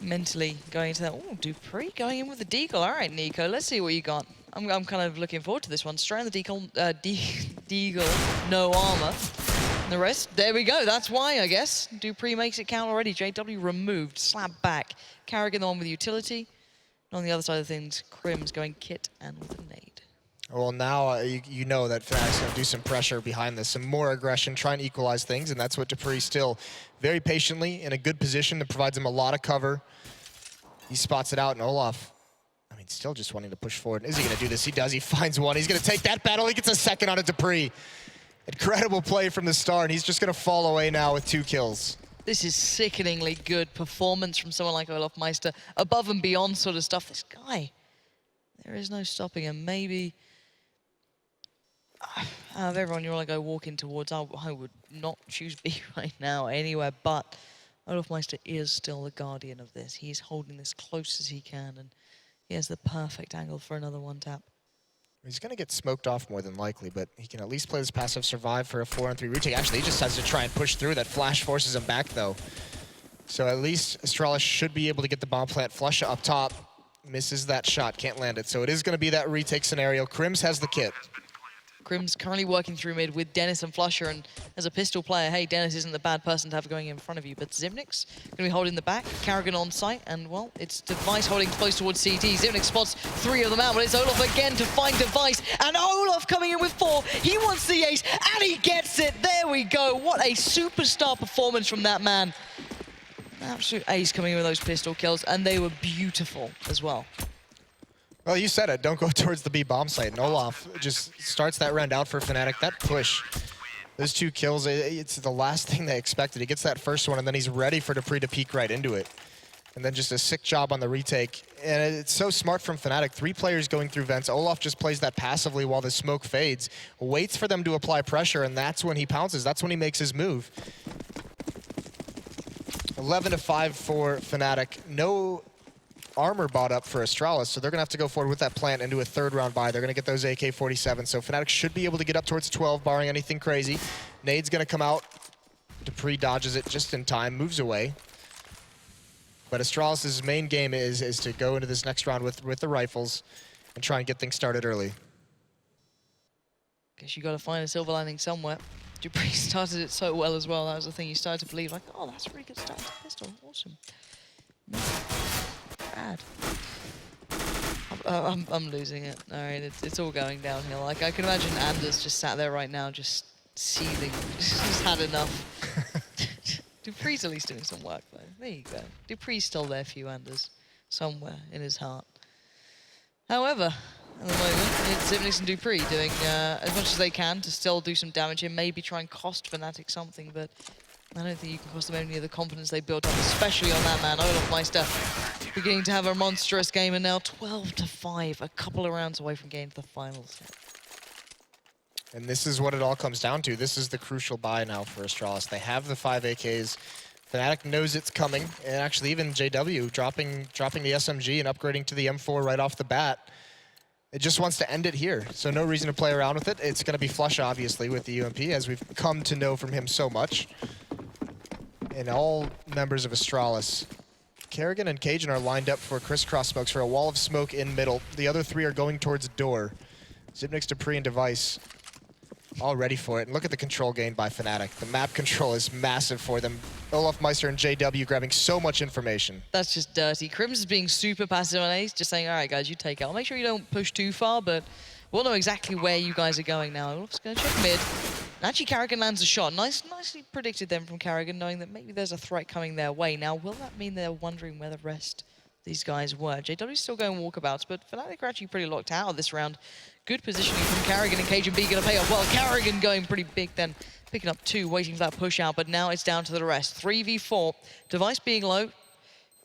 Mentally going into that. Oh, Dupree going in with the deagle. All right, Nico, let's see what you got. I'm kind of looking forward to this one. Straight on the deagle, no armor. And the rest, there we go. That's why, I guess. Dupree makes it count already. JW removed, slap back. Carrigan the one with utility. And on the other side of things, Crim's going kit and with a nade. Well, now you know that Fnatic's going to do some pressure behind this, some more aggression, try and equalize things, and that's what Dupree still very patiently in a good position that provides him a lot of cover. He spots it out, and Olaf, I mean, still just wanting to push forward. Is he going to do this? He does. He finds one. He's going to take that battle. He gets a second on a Dupree. Incredible play from the start, and he's just going to fall away now with 2 kills. This is sickeningly good performance from someone like Olaf Meister. Above and beyond sort of stuff. This guy, there is no stopping him. Maybe... out of everyone you're all go walking towards, I would not choose B right now anywhere, but Olaf Meister is still the guardian of this. He's holding this close as he can, and he has the perfect angle for another 1-tap. He's going to get smoked off more than likely, but he can at least play this passive survive for a 4-on-3 retake. Actually, he just has to try and push through. That flash forces him back, though. So at least Astralis should be able to get the bomb plant flush up top. misses that shot, can't land it. So it is going to be that retake scenario. Crims has the kit. Crim's currently working through mid with Dennis and Flusher, and as a pistol player, hey, Dennis isn't the bad person to have going in front of you, but Zipnik's going to be holding the back, Karrigan on site, and well, it's Device holding close towards CT. Zipnik spots 3 of them out, but it's Olaf again to find Device, and Olaf coming in with 4. He wants the ace, and he gets it. There we go. What a superstar performance from that man. Absolute ace coming in with those pistol kills, and they were beautiful as well. Well, you said it. Don't go towards the B bomb site. And Olaf just starts that round out for Fnatic. That push, those 2 kills, it's the last thing they expected. He gets that first one, and then he's ready for Dupree to peek right into it. And then just a sick job on the retake. And it's so smart from Fnatic. 3 players going through vents. Olaf just plays that passively while the smoke fades, waits for them to apply pressure, and that's when he pounces. That's when he makes his move. 11-5 for Fnatic. No armor bought up for Astralis, so they're going to have to go forward with that plant into a 3rd round buy. They're going to get those AK-47, so Fnatic should be able to get up towards 12, barring anything crazy. Nade's going to come out. Dupree dodges it just in time, moves away. But Astralis' main game is to go into this next round with the rifles and try and get things started early. Guess you got to find a silver lining somewhere. Dupree started it so well as well. That was the thing you started to believe, like, oh, that's a really good start to pistol. Awesome. Bad. I'm losing it. All right, it's all going downhill. Like, I can imagine Anders just sat there right now, just seething. Just had enough. Dupree's at least doing some work, though. There you go. Dupree's still there for you, Anders, somewhere in his heart. However, at the moment, it's Zipnik and Dupree doing as much as they can to still do some damage and maybe try and cost Fnatic something, but I don't think you can cost them any of the confidence they built up, especially on that man, Olaf Meister, beginning to have a monstrous game, and now 12-5, a couple of rounds away from getting to the finals. And this is what it all comes down to. This is the crucial buy now for Astralis. They have the 5 AKs. Fnatic knows it's coming, and actually even JW dropping the SMG and upgrading to the M4 right off the bat. It just wants to end it here, so no reason to play around with it. It's going to be Flush, obviously, with the UMP, as we've come to know from him so much. And all members of Astralis, Karrigan and Cajun, are lined up for crisscross smokes for a wall of smoke in middle. The other 3 are going towards door. Zipnik's, Dupree, and Device all ready for it. And look at the control gained by Fnatic. The map control is massive for them. Olaf Meister and JW grabbing so much information. That's just dirty. Crims is being super passive on ace, just saying, all right, guys, you take it. I'll make sure you don't push too far, but we'll know exactly where you guys are going now. Olaf's going to check mid. And actually, Karrigan lands a shot. Nicely predicted then from Karrigan, knowing that maybe there's a threat coming their way. Now, will that mean they're wondering where the rest of these guys were? JW's still going walkabouts, but Fnatic are actually pretty locked out of this round. Good positioning from Karrigan, and Cajun B going to pay off well. Karrigan going pretty big then, picking up 2, waiting for that push out, but now it's down to the rest. 3v4. Device being low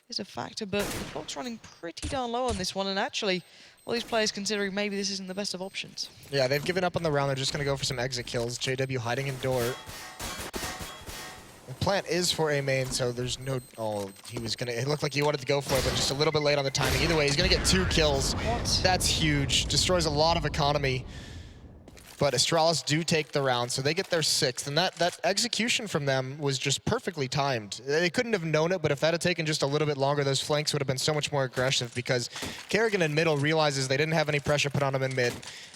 is a factor, but the clock's running pretty darn low on this one, and actually, all these players considering maybe this isn't the best of options. Yeah, they've given up on the round. They're just going to go for some exit kills. JW hiding in door. The plant is for A main, so there's no... Oh, he was going to... It looked like he wanted to go for it, but just a little bit late on the timing. Either way, he's going to get 2 kills. What? That's huge. Destroys a lot of economy. But Astralis do take the round, so they get their 6th. And that execution from them was just perfectly timed. They couldn't have known it, but if that had taken just a little bit longer, those flanks would have been so much more aggressive, because Karrigan in middle realizes they didn't have any pressure put on him in mid.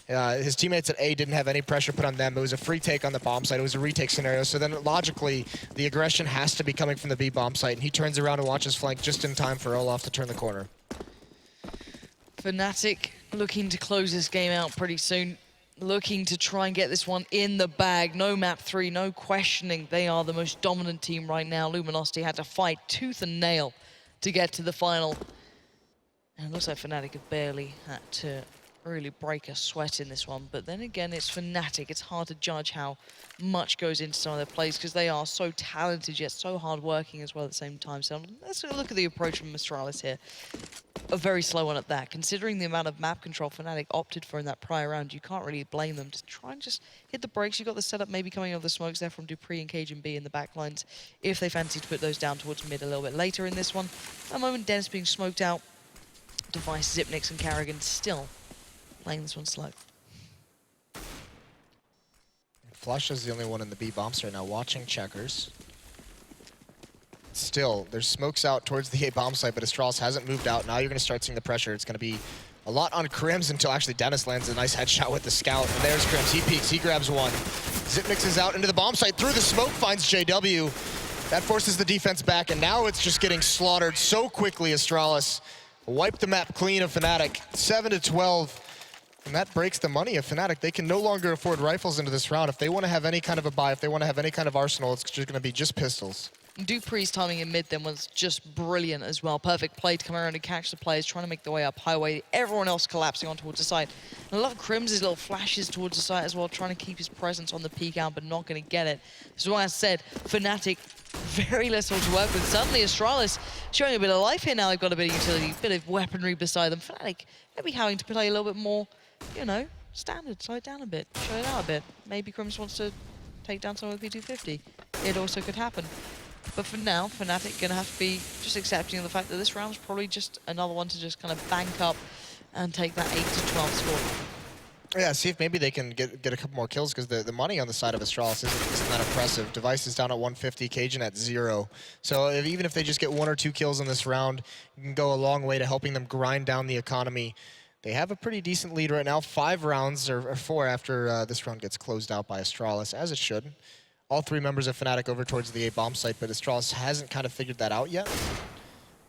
His teammates at A didn't have any pressure put on them. It was a free take on the bomb site. It was a retake scenario. So then logically, the aggression has to be coming from the B bomb site. And he turns around and watches flank just in time for Olaf to turn the corner. Fnatic looking to close this game out pretty soon. Looking to try and get this one in the bag. No map 3, no questioning. They are the most dominant team right now. Luminosity had to fight tooth and nail to get to the final. And it looks like Fnatic have barely had to really break a sweat in this one. But then again, it's Fnatic. It's hard to judge how much goes into some of their plays because they are so talented yet so hard-working as well at the same time. So let's look at the approach from Astralis here. A very slow one at that. Considering the amount of map control Fnatic opted for in that prior round, you can't really blame them to try and just hit the brakes. You got the setup maybe coming over the smokes there from Dupree and Cajun B in the back lines if they fancy to put those down towards mid a little bit later in this one. At the moment, Dennis being smoked out. Device, Zipnik, and Karrigan still playing this one slow. Flush is the only one in the B bombs right now watching checkers. still. There's smokes out towards the A bomb site, but Astralis hasn't moved out. Now you're going to start seeing the pressure. It's going to be a lot on Crims until actually Dennis lands a nice headshot with the scout. And there's Crims. He peeks. He grabs one. Zipnix is out into the bomb site. Through the smoke finds JW. That forces the defense back, and now it's just getting slaughtered so quickly. Astralis wiped the map clean of Fnatic, 7-12. And that breaks the money of Fnatic. They can no longer afford rifles into this round. If they want to have any kind of a buy, if they want to have any kind of arsenal, it's just going to be just pistols. Dupree's timing in mid then was just brilliant as well. Perfect play to come around and catch the players, trying to make their way up highway. Everyone else collapsing on towards the site. And I love Crims' little flashes towards the site as well, trying to keep his presence on the peak out, but not going to get it. This is why I said Fnatic, very little to work with. Suddenly Astralis showing a bit of life here now. They've got a bit of utility, a bit of weaponry beside them. Fnatic maybe having to play a little bit more, you know, standard, slow it down a bit, show it out a bit. Maybe Crims wants to take down someone with P250. It also could happen. But for now, Fnatic gonna have to be just accepting of the fact that this round's probably just another one to just kind of bank up and take that 8-12 score. Yeah, see if maybe they can get a couple more kills, because the money on the side of Astralis isn't that impressive. Device is down at 150, Cajun at 0. So even if they just get 1 or 2 kills in this round, it can go a long way to helping them grind down the economy. They have a pretty decent lead right now, 5 rounds or 4 after this round gets closed out by Astralis, as it should. All 3 members of Fnatic over towards the A bomb site, but Astralis hasn't kind of figured that out yet.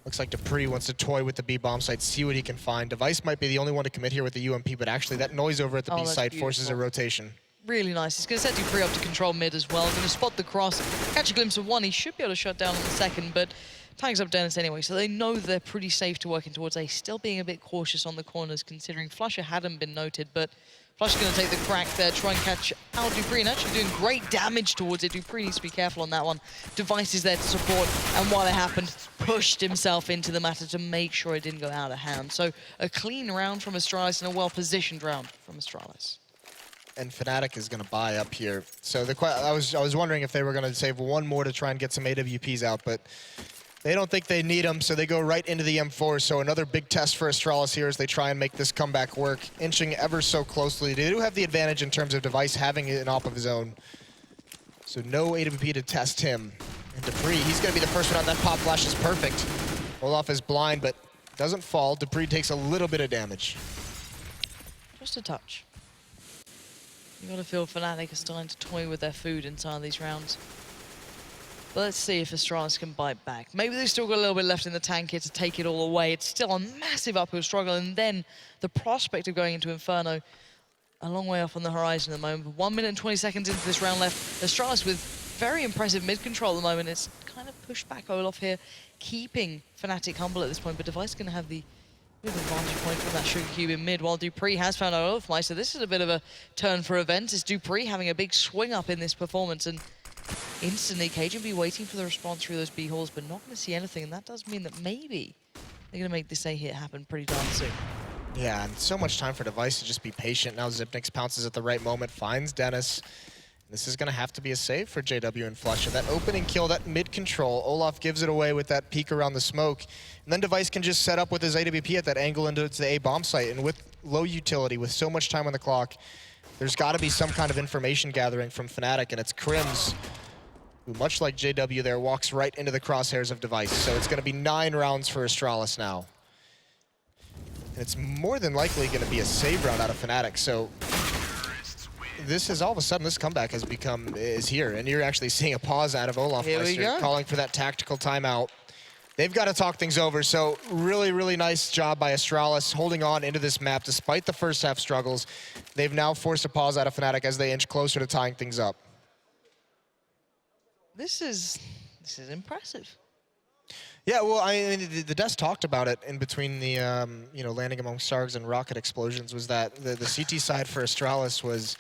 Looks like Dupree wants to toy with the B bomb site, see what he can find. Device might be the only one to commit here with the UMP, but actually that noise over at the B site forces a rotation. Really nice. He's going to set Dupree up to control mid as well. Going to spot the cross, catch a glimpse of one. He should be able to shut down on the second, but tags up Dennis anyway, so they know they're pretty safe to working towards A. Still being a bit cautious on the corners, considering Flusher hadn't been noted, but Flusher's going to take the crack there, try and catch out Dupree, and actually doing great damage towards it. Dupree needs to be careful on that one. Device is there to support, and while it happened, pushed himself into the matter to make sure it didn't go out of hand. So a clean round from Astralis and a well-positioned round from Astralis. And Fnatic is going to buy up here. So I was wondering if they were going to save 1 more to try and get some AWPs out, but they don't think they need them, so they go right into the M4. So another big test for Astralis here as they try and make this comeback work, inching ever so closely. They do have the advantage in terms of Device having an op of his own. So no AWP to test him. And Dupree, he's going to be the first one out. That pop flash is perfect. Olaf is blind, but doesn't fall. Dupree takes a little bit of damage. Just a touch. You got to feel Fnatic are starting to toy with their food inside these rounds. But let's see if Astralis can bite back. Maybe they've still got a little bit left in the tank here to take it all away. It's still a massive uphill struggle, and then the prospect of going into Inferno a long way off on the horizon at the moment. But 1 minute and 20 seconds into this round left. Astralis with very impressive mid-control at the moment. It's kind of pushed back Olaf here, keeping Fnatic humble at this point, but Device going to have the advantage point from that Sugar Cube in mid, while Dupree has found out Olaf. So this is a bit of a turn for events. It's Dupree having a big swing up in this performance, and instantly Cajun be waiting for the response through those B halls, but not going to see anything, and that does mean that maybe they're going to make this A hit happen pretty darn soon. Yeah, and so much time for Device to just be patient. Now Zipnix pounces at the right moment, finds Dennis. This is going to have to be a save for JW and Flusher. That opening kill, that mid-control, Olaf gives it away with that peek around the smoke. And then Device can just set up with his AWP at that angle into the A bomb site. And with low utility, with so much time on the clock, there's got to be some kind of information gathering from Fnatic, and it's Crims, who, much like JW there, walks right into the crosshairs of Device. So it's going to be 9 rounds for Astralis now. And it's more than likely going to be a save round out of Fnatic. So this is all of a sudden, this comeback is here. And you're actually seeing a pause out of Olaf Meister, calling for that tactical timeout. They've got to talk things over. So really, really nice job by Astralis holding on into this map despite the first half struggles. They've now forced a pause out of Fnatic as they inch closer to tying things up. This is impressive. Yeah, well, I mean, the desk talked about it in between the, landing among Sargs and rocket explosions, was that the CT side for Astralis was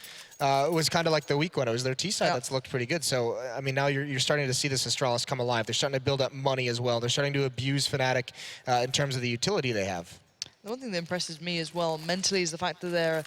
kind of like the weak one. It was their T side that's looked pretty good. So, I mean, now you're starting to see this Astralis come alive. They're starting to build up money as well. They're starting to abuse Fnatic in terms of the utility they have. The one thing that impresses me as well mentally is the fact that they're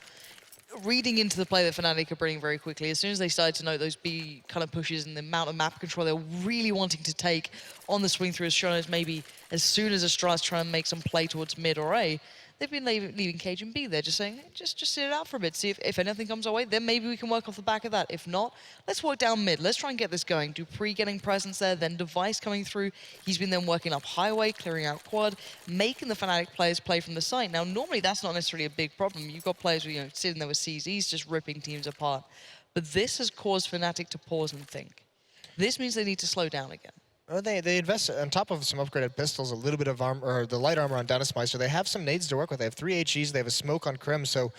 reading into the play that Fnatic are bringing very quickly. As soon as they started to note those B kind of pushes and the amount of map control they're really wanting to take on the swing through, as shown as maybe as soon as Astralis try and make some play towards mid or A, they've been leaving Cage and B there, just saying, hey, just sit it out for a bit, see if anything comes our way, then maybe we can work off the back of that. If not, let's work down mid. Let's try and get this going. Dupree getting presence there, then Device coming through. He's been then working up highway, clearing out quad, making the Fnatic players play from the site. Now, normally that's not necessarily a big problem. You've got players who, sitting there with CZs just ripping teams apart. But this has caused Fnatic to pause and think. This means they need to slow down again. Well, they invest on top of some upgraded pistols, a little bit of armor, or the light armor on Dennis Meister. They have some nades to work with. They have 3 HEs. They have a smoke on Krim. So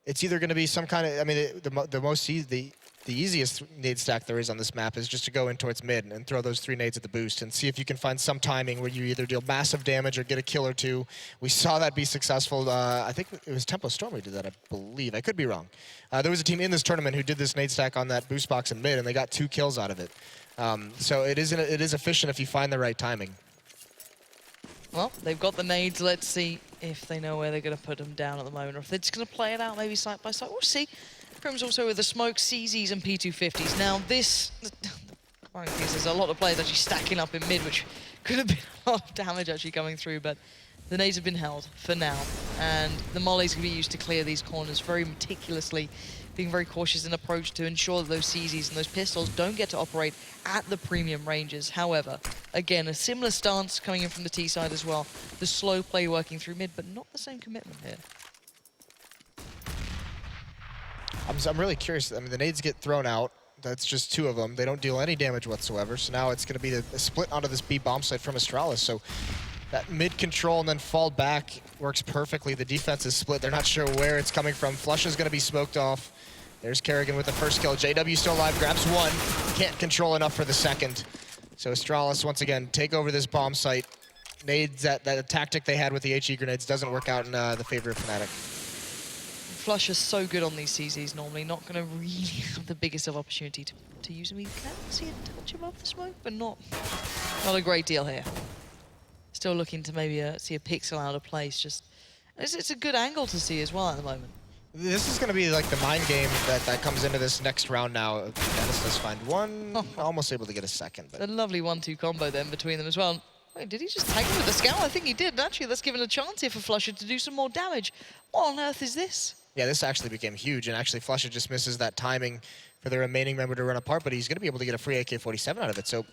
it's either going to be some kind of. I mean, the easiest nade stack there is on this map is just to go in towards mid and throw those 3 nades at the boost and see if you can find some timing where you either deal massive damage or get a kill or 2. We saw that be successful. I think it was Tempo Storm who did that, I believe. I could be wrong. There was a team in this tournament who did this nade stack on that boost box in mid, and they got 2 kills out of it. So it is efficient if you find the right timing. Well, they've got the nades. Let's see if they know where they're going to put them down at the moment, or if they're just going to play it out maybe side by side. We'll see. Crim's also with the smoke, CZs and P250s. Now this, there's a lot of players actually stacking up in mid, which could have been a lot of damage actually coming through, but the nades have been held for now, and the mollies can be used to clear these corners very meticulously, being very cautious in approach to ensure that those CZs and those pistols don't get to operate at the premium ranges. However, again, a similar stance coming in from the T side as well. The slow play working through mid, but not the same commitment here. I'm really curious. I mean, the nades get thrown out. That's just 2 of them. They don't deal any damage whatsoever. So now it's going to be a split onto this B bomb site from Astralis. So that mid control and then fall back works perfectly. The defense is split. They're not sure where it's coming from. Flush is going to be smoked off. There's Kerrigan with the first kill. JW still alive, grabs 1. Can't control enough for the second. So Astralis, once again, take over this bomb site. Nades, that tactic they had with the HE grenades doesn't work out in the favor of Fnatic. Flush is so good on these CZs normally, not going to really have the biggest of opportunity to use him. You can see a touch above the smoke, but not a great deal here. Still looking to maybe see a pixel out of place. Just it's a good angle to see as well at the moment. This is going to be like the mind game that comes into this next round now. Dennis does find 1, almost able to get a second. But a lovely 1-2 combo then between them as well. Wait, did he just tag him with the scout? I think he did. Actually, that's given a chance here for Flusher to do some more damage. What on earth is this? Yeah, this actually became huge, and actually Flusher just misses that timing for the remaining member to run apart, but he's going to be able to get a free AK-47 out of it. So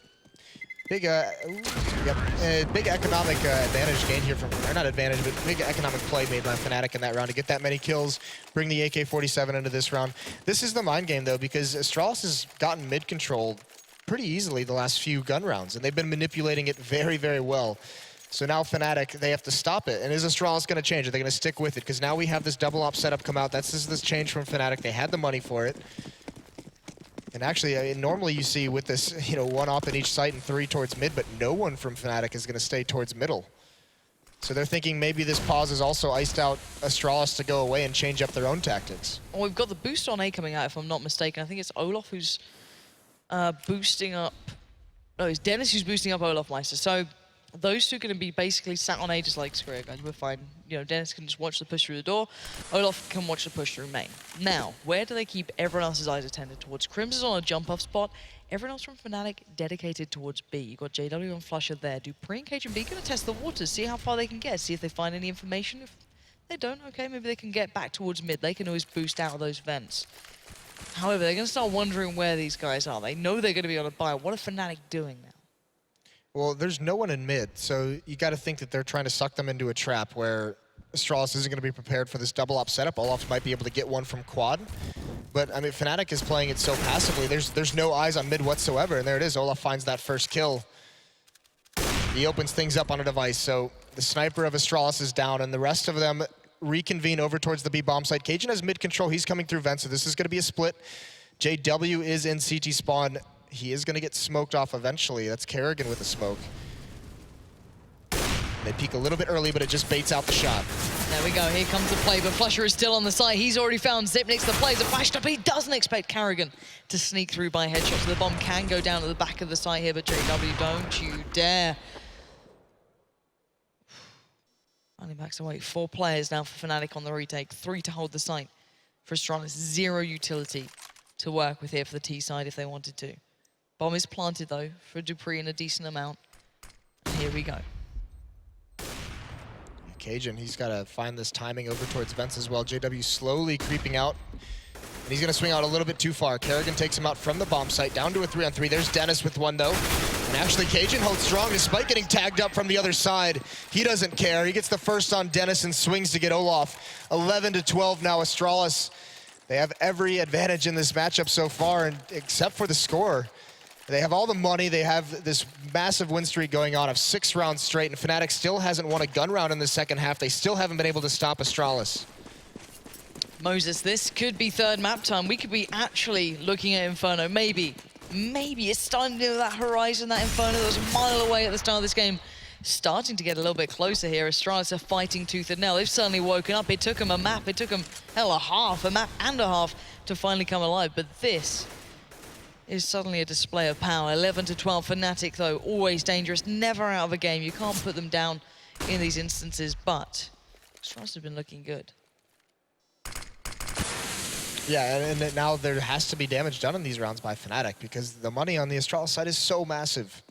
big, big economic advantage gained here from, or not advantage, but big economic play made by Fnatic in that round to get that many kills, bring the AK-47 into this round. This is the mind game, though, because Astralis has gotten mid-control pretty easily the last few gun rounds, and they've been manipulating it very, very well. So now Fnatic, they have to stop it. And is Astralis going to change? Are they going to stick with it? Because now we have this double op setup come out. This is this change from Fnatic. They had the money for it. And actually, normally you see with this, 1 op in each site and 3 towards mid, but no one from Fnatic is going to stay towards middle. So they're thinking maybe this pause has also iced out Astralis to go away and change up their own tactics. Well, we've got the boost on A coming out, if I'm not mistaken. I think it's Olaf who's boosting up. No, it's Dennis who's boosting up Olaf Meister. So those 2 are going to be basically sat on A just like screw it, guys. We're fine. Dennis can just watch the push through the door. Olaf can watch the push through main. Now, where do they keep everyone else's eyes attended towards? Crims is on a jump-off spot. Everyone else from Fnatic dedicated towards B. You've got JW and Flusher there. Dupree and Cage and B going to test the waters, see how far they can get, see if they find any information. If they don't, okay, maybe they can get back towards mid. They can always boost out of those vents. However, they're going to start wondering where these guys are. They know they're going to be on a buy. What are Fnatic doing now? Well, there's no one in mid, so you got to think that they're trying to suck them into a trap where Astralis isn't going to be prepared for this double op setup. Olaf might be able to get one from quad, but I mean, Fnatic is playing it so passively. There's no eyes on mid whatsoever, and there it is. Olaf finds that first kill. He opens things up on a device, so the sniper of Astralis is down, and the rest of them reconvene over towards the B bomb site. Cajun has mid control. He's coming through vent, so this is going to be a split. JW is in CT spawn. He is going to get smoked off eventually. That's Kerrigan with the smoke. They peek a little bit early, but it just baits out the shot. There we go. Here comes the play, but Flusher is still on the side. He's already found Zipnik's. The plays are flashed up. He doesn't expect Kerrigan to sneak through by headshot. So the bomb can go down at the back of the site here, but JW, don't you dare. Only backs away. 4 players now for Fnatic on the retake. 3 to hold the site. For Astralis, 0 utility to work with here for the T side if they wanted to. Bomb is planted, though, for Dupree in a decent amount. And here we go. Cajun. He's got to find this timing over towards Vents as well. JW slowly creeping out. And he's going to swing out a little bit too far. Kerrigan takes him out from the bomb site, down to a 3-on-3. There's Dennis with one, though. And actually, Cajun holds strong despite getting tagged up from the other side. He doesn't care. He gets the first on Dennis and swings to get Olaf. 11-12 now, Astralis. They have every advantage in this matchup so far, and except for the score. They have all the money. They have this massive win streak going on of 6 rounds straight, and Fnatic still hasn't won a gun round in the second half. They still haven't been able to stop Astralis. Moses, this could be third map time. We could be actually looking at Inferno. Maybe it's starting to that horizon, that Inferno that was a mile away at the start of this game. Starting to get a little bit closer here. Astralis are fighting tooth and nail. They've certainly woken up. It took them a map. It took them, hell, a map and a half to finally come alive. But this is suddenly a display of power. 11-12 Fnatic, though, always dangerous, never out of a game. You can't put them down in these instances, but Astralis have been looking good. Yeah, and now there has to be damage done in these rounds by Fnatic because the money on the Astralis side is so massive.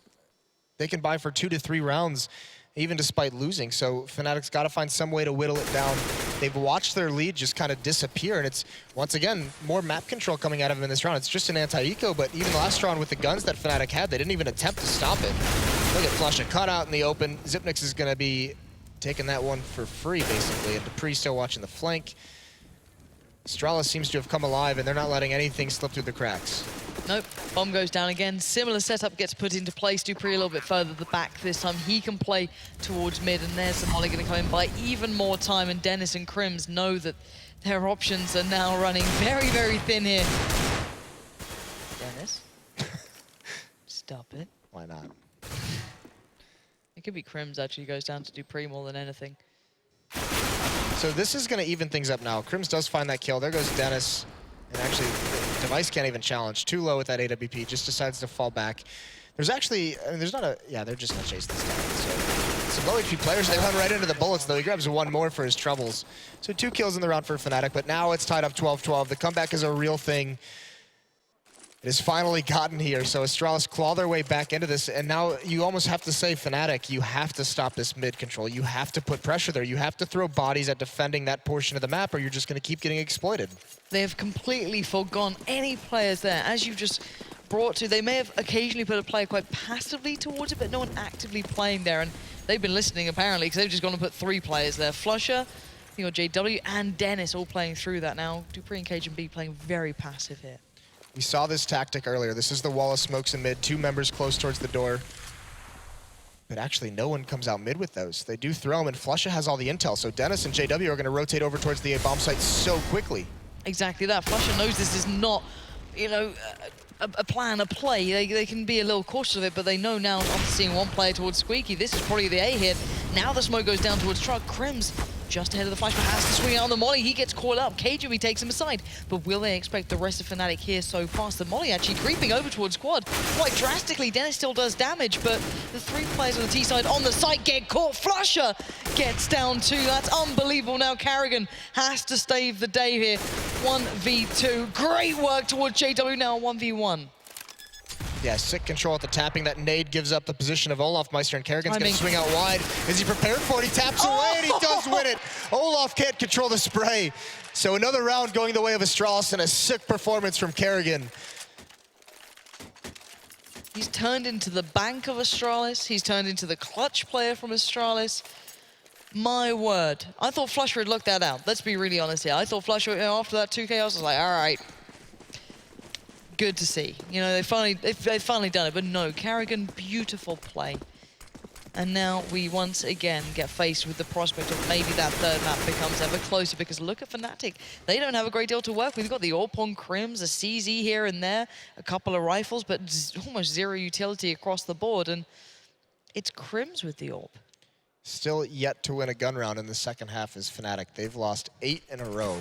They can buy for 2 to 3 rounds, even despite losing. So Fnatic's got to find some way to whittle it down. They've watched their lead just kind of disappear, and it's, once again, more map control coming out of them in this round. It's just an anti-eco, but even last round with the guns that Fnatic had, they didn't even attempt to stop it. Look at Flusha cut out in the open. Xyp9x is going to be taking that one for free, basically, and Dupree still watching the flank. Astralis seems to have come alive, and they're not letting anything slip through the cracks. Nope, bomb goes down again. Similar setup gets put into place. Dupree a little bit further to the back this time. He can play towards mid, and there's the Molly going to come in by even more time, and Dennis and Crims know that their options are now running very, very thin here. Dennis? Stop it. Why not? It could be Crims actually goes down to Dupree more than anything. So this is going to even things up now. Crims does find that kill. There goes Dennis. And actually, Device can't even challenge. Too low with that AWP. Just decides to fall back. There's actually, I mean, there's not a, yeah, they're just going to chase this down. So some low HP players, they run right into the bullets, though. He grabs one more for his troubles. So 2 kills in the round for Fnatic, but now it's tied up 12-12. The comeback is a real thing. It has finally gotten here, so Astralis claw their way back into this, and now you almost have to say, Fnatic, you have to stop this mid control. You have to put pressure there. You have to throw bodies at defending that portion of the map, or you're just going to keep getting exploited. They have completely forgone any players there. As you just brought to, they may have occasionally put a player quite passively towards it, but no one actively playing there, and they've been listening apparently, because they've just gone and put 3 players there. Flusha, you know, JW, and Dennis all playing through that now. Dupree and Cajun B playing very passive here. We saw this tactic earlier. This is the wall of smokes in mid, 2 members close towards the door. But actually, no one comes out mid with those. They do throw them, and Flusha has all the intel, so Dennis and JW are going to rotate over towards the A bomb site so quickly. Exactly that. Flusha knows this is not, you know, a plan, a play. They can be a little cautious of it, but they know now, after seeing one player towards Squeaky, this is probably the A hit. Now the smoke goes down towards Truck. Crims just ahead of the flash, but has to swing out on the Molly. He gets caught up. KGB takes him aside. But will they expect the rest of Fnatic here so fast? The Molly actually creeping over towards Quad quite drastically. Dennis still does damage, but the 3 players on the T side on the site get caught. Flusha gets down 2. That's unbelievable. Now Kerrigan has to save the day here. 1v2. Great work towards JW now 1v1. Yeah, sick control at the tapping. That nade gives up the position of Olaf Meister, and Kerrigan's going to swing out wide. Is he prepared for it? He taps away, and he does win it. Olaf can't control the spray. So another round going the way of Astralis, and a sick performance from Kerrigan. He's turned into the bank of Astralis. He's turned into the clutch player from Astralis. My word. I thought Flusha had looked that out. Let's be really honest here. I thought Flusha, you know, after that 2K, I was like, all right. Good to see. You know, they've finally done it, but no, Kerrigan, beautiful play. And now we once again get faced with the prospect of maybe that third map becomes ever closer, because look at Fnatic. They don't have a great deal to work with. We've got the AWP on Crims, a CZ here and there, a couple of rifles, but almost 0 utility across the board, and it's Crims with the AWP. Still yet to win a gun round in the second half is Fnatic. They've lost 8 in a row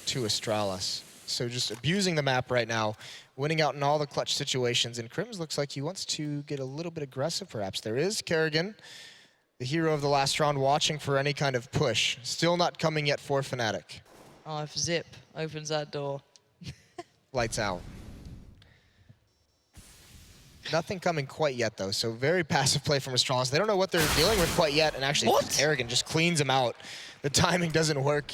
to Astralis. So just abusing the map right now, winning out in all the clutch situations. And Crims looks like he wants to get a little bit aggressive, perhaps. There is Kerrigan, the hero of the last round, watching for any kind of push. Still not coming yet for Fnatic. Oh, if Zip opens that door. Lights out. Nothing coming quite yet, though. So very passive play from Astralis. They don't know what they're dealing with quite yet, and actually Kerrigan just cleans him out. The timing doesn't work.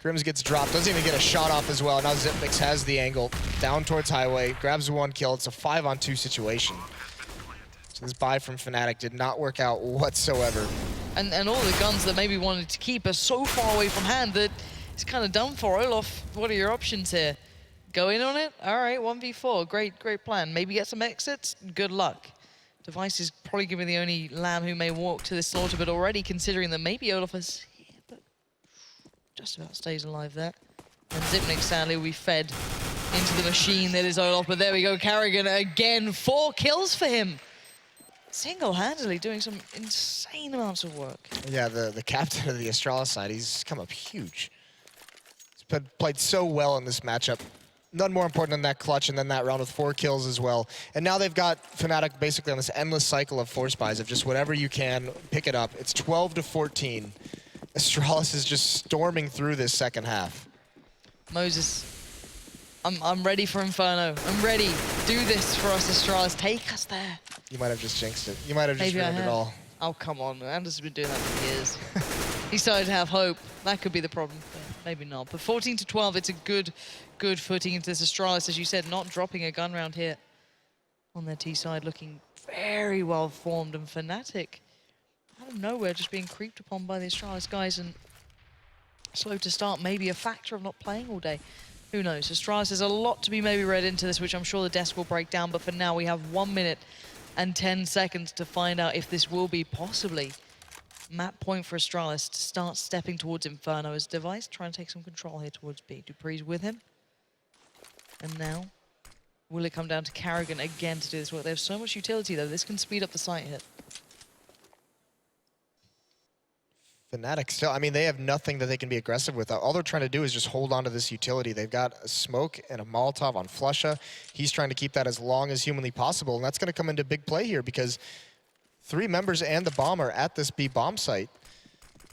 Crims gets dropped, doesn't even get a shot off as well. Now Zipnix has the angle, down towards Highway, grabs 1 kill. It's a 5-on-2 situation. So this buy from Fnatic did not work out whatsoever. And all the guns that maybe wanted to keep are so far away from hand that it's kind of done for. Olaf, what are your options here? Go in on it? All right, 1v4, great plan. Maybe get some exits? Good luck. Device is probably gonna be the only lamb who may walk to this slaughter, but already considering that maybe Olaf is here, but just about stays alive there. And Zipnix sadly will be fed into the machine that is Olaf, but there we go, Kerrigan again, 4 kills for him. Single-handedly doing some insane amounts of work. Yeah, the captain of the Astralis side, he's come up huge. He's played so well in this matchup. None more important than that clutch and then that round with 4 kills as well. And now they've got Fnatic basically on this endless cycle of force buys of just whatever you can, pick it up. It's 12-14. Astralis is just storming through this second half. Moses, I'm ready for Inferno. I'm ready. Do this for us, Astralis. Take us there. You might have just jinxed it. You might have just ruined it all. Oh, come on. Anders has been doing that for years. He started to have hope. That could be the problem. Maybe not. But 14-12, it's a good footing into this Astralis, as you said, not dropping a gun round here on their T side, looking very well formed. And Fnatic, out of nowhere, just being creeped upon by the Astralis guys, and slow to start, maybe a factor of not playing all day. Who knows? Astralis, there's a lot to be maybe read into this, which I'm sure the desk will break down, but for now we have 1 minute and 10 seconds to find out if this will be possibly map point for Astralis to start stepping towards Inferno as Device trying to take some control here towards B. Dupree's with him. And now, will it come down to Kerrigan again to do this work? They have so much utility though, this can speed up the site hit. Fnatic still, I mean, they have nothing that they can be aggressive with. All they're trying to do is just hold on to this utility. They've got a smoke and a Molotov on Flusha. He's trying to keep that as long as humanly possible, and that's going to come into big play here because 3 members and the bomb are at this B bomb site.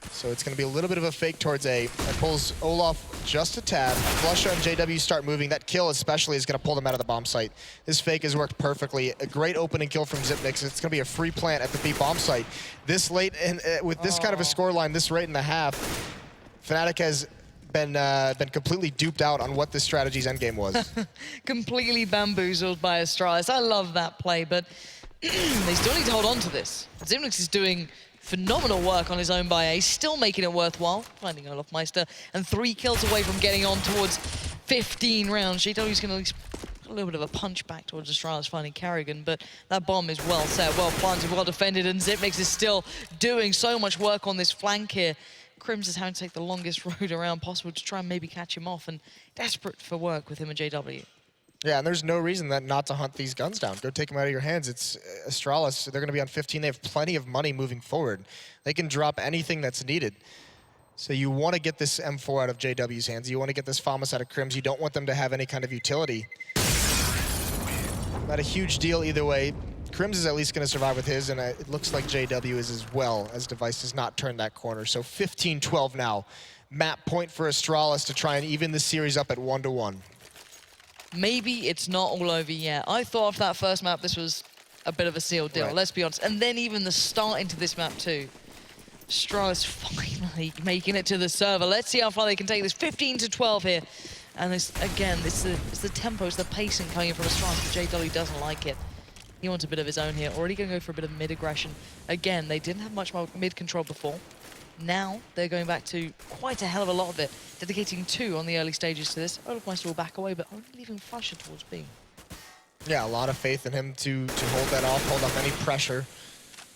So it's going to be a little bit of a fake towards A. That pulls Olaf just a tad. Flusha and JW start moving. That kill especially is going to pull them out of the bomb site. This fake has worked perfectly. A great opening kill from Zipnix. It's going to be a free plant at the B bomb site. This late, and with this kind of a scoreline, this rate in the half, Fnatic has been completely duped out on what this strategy's endgame was. Completely bamboozled by Astralis. I love that play, but they still need to hold on to this. Zipnix is doing phenomenal work on his own by A, still making it worthwhile, finding Olaf Meister, and 3 kills away from getting on towards 15 rounds. JW's going to at least put a little bit of a punch back towards Astralis finding Kerrigan, but that bomb is well set, well planted, well defended, and Zipnix is still doing so much work on this flank here. Crims is having to take the longest road around possible to try and maybe catch him off, and desperate for work with him and JW. Yeah, and there's no reason that not to hunt these guns down. Go take them out of your hands. It's Astralis. They're going to be on 15. They have plenty of money moving forward. They can drop anything that's needed. So you want to get this M4 out of JW's hands. You want to get this FAMAS out of Crims. You don't want them to have any kind of utility. Not a huge deal either way. Crims is at least going to survive with his, and it looks like JW is as well, as Device does not turn that corner. So 15-12 now. Map point for Astralis to try and even the series up at 1-1. Maybe it's not all over yet. I thought after that first map this was a bit of a sealed deal, let's be honest. And then even the start into this map too. Astralis finally making it to the server. Let's see how far they can take this. 15-12 here. And this, again, it's the tempo, it's the pacing coming in from Astralis, but JW doesn't like it. He wants a bit of his own here. Already going to go for a bit of mid-aggression. Again, they didn't have much more mid-control before. Now they're going back to quite a hell of a lot of it, dedicating 2 on the early stages to this. Olaf Meister will back away, but only leaving Flusha towards B. Yeah, a lot of faith in him to hold that off, hold off any pressure,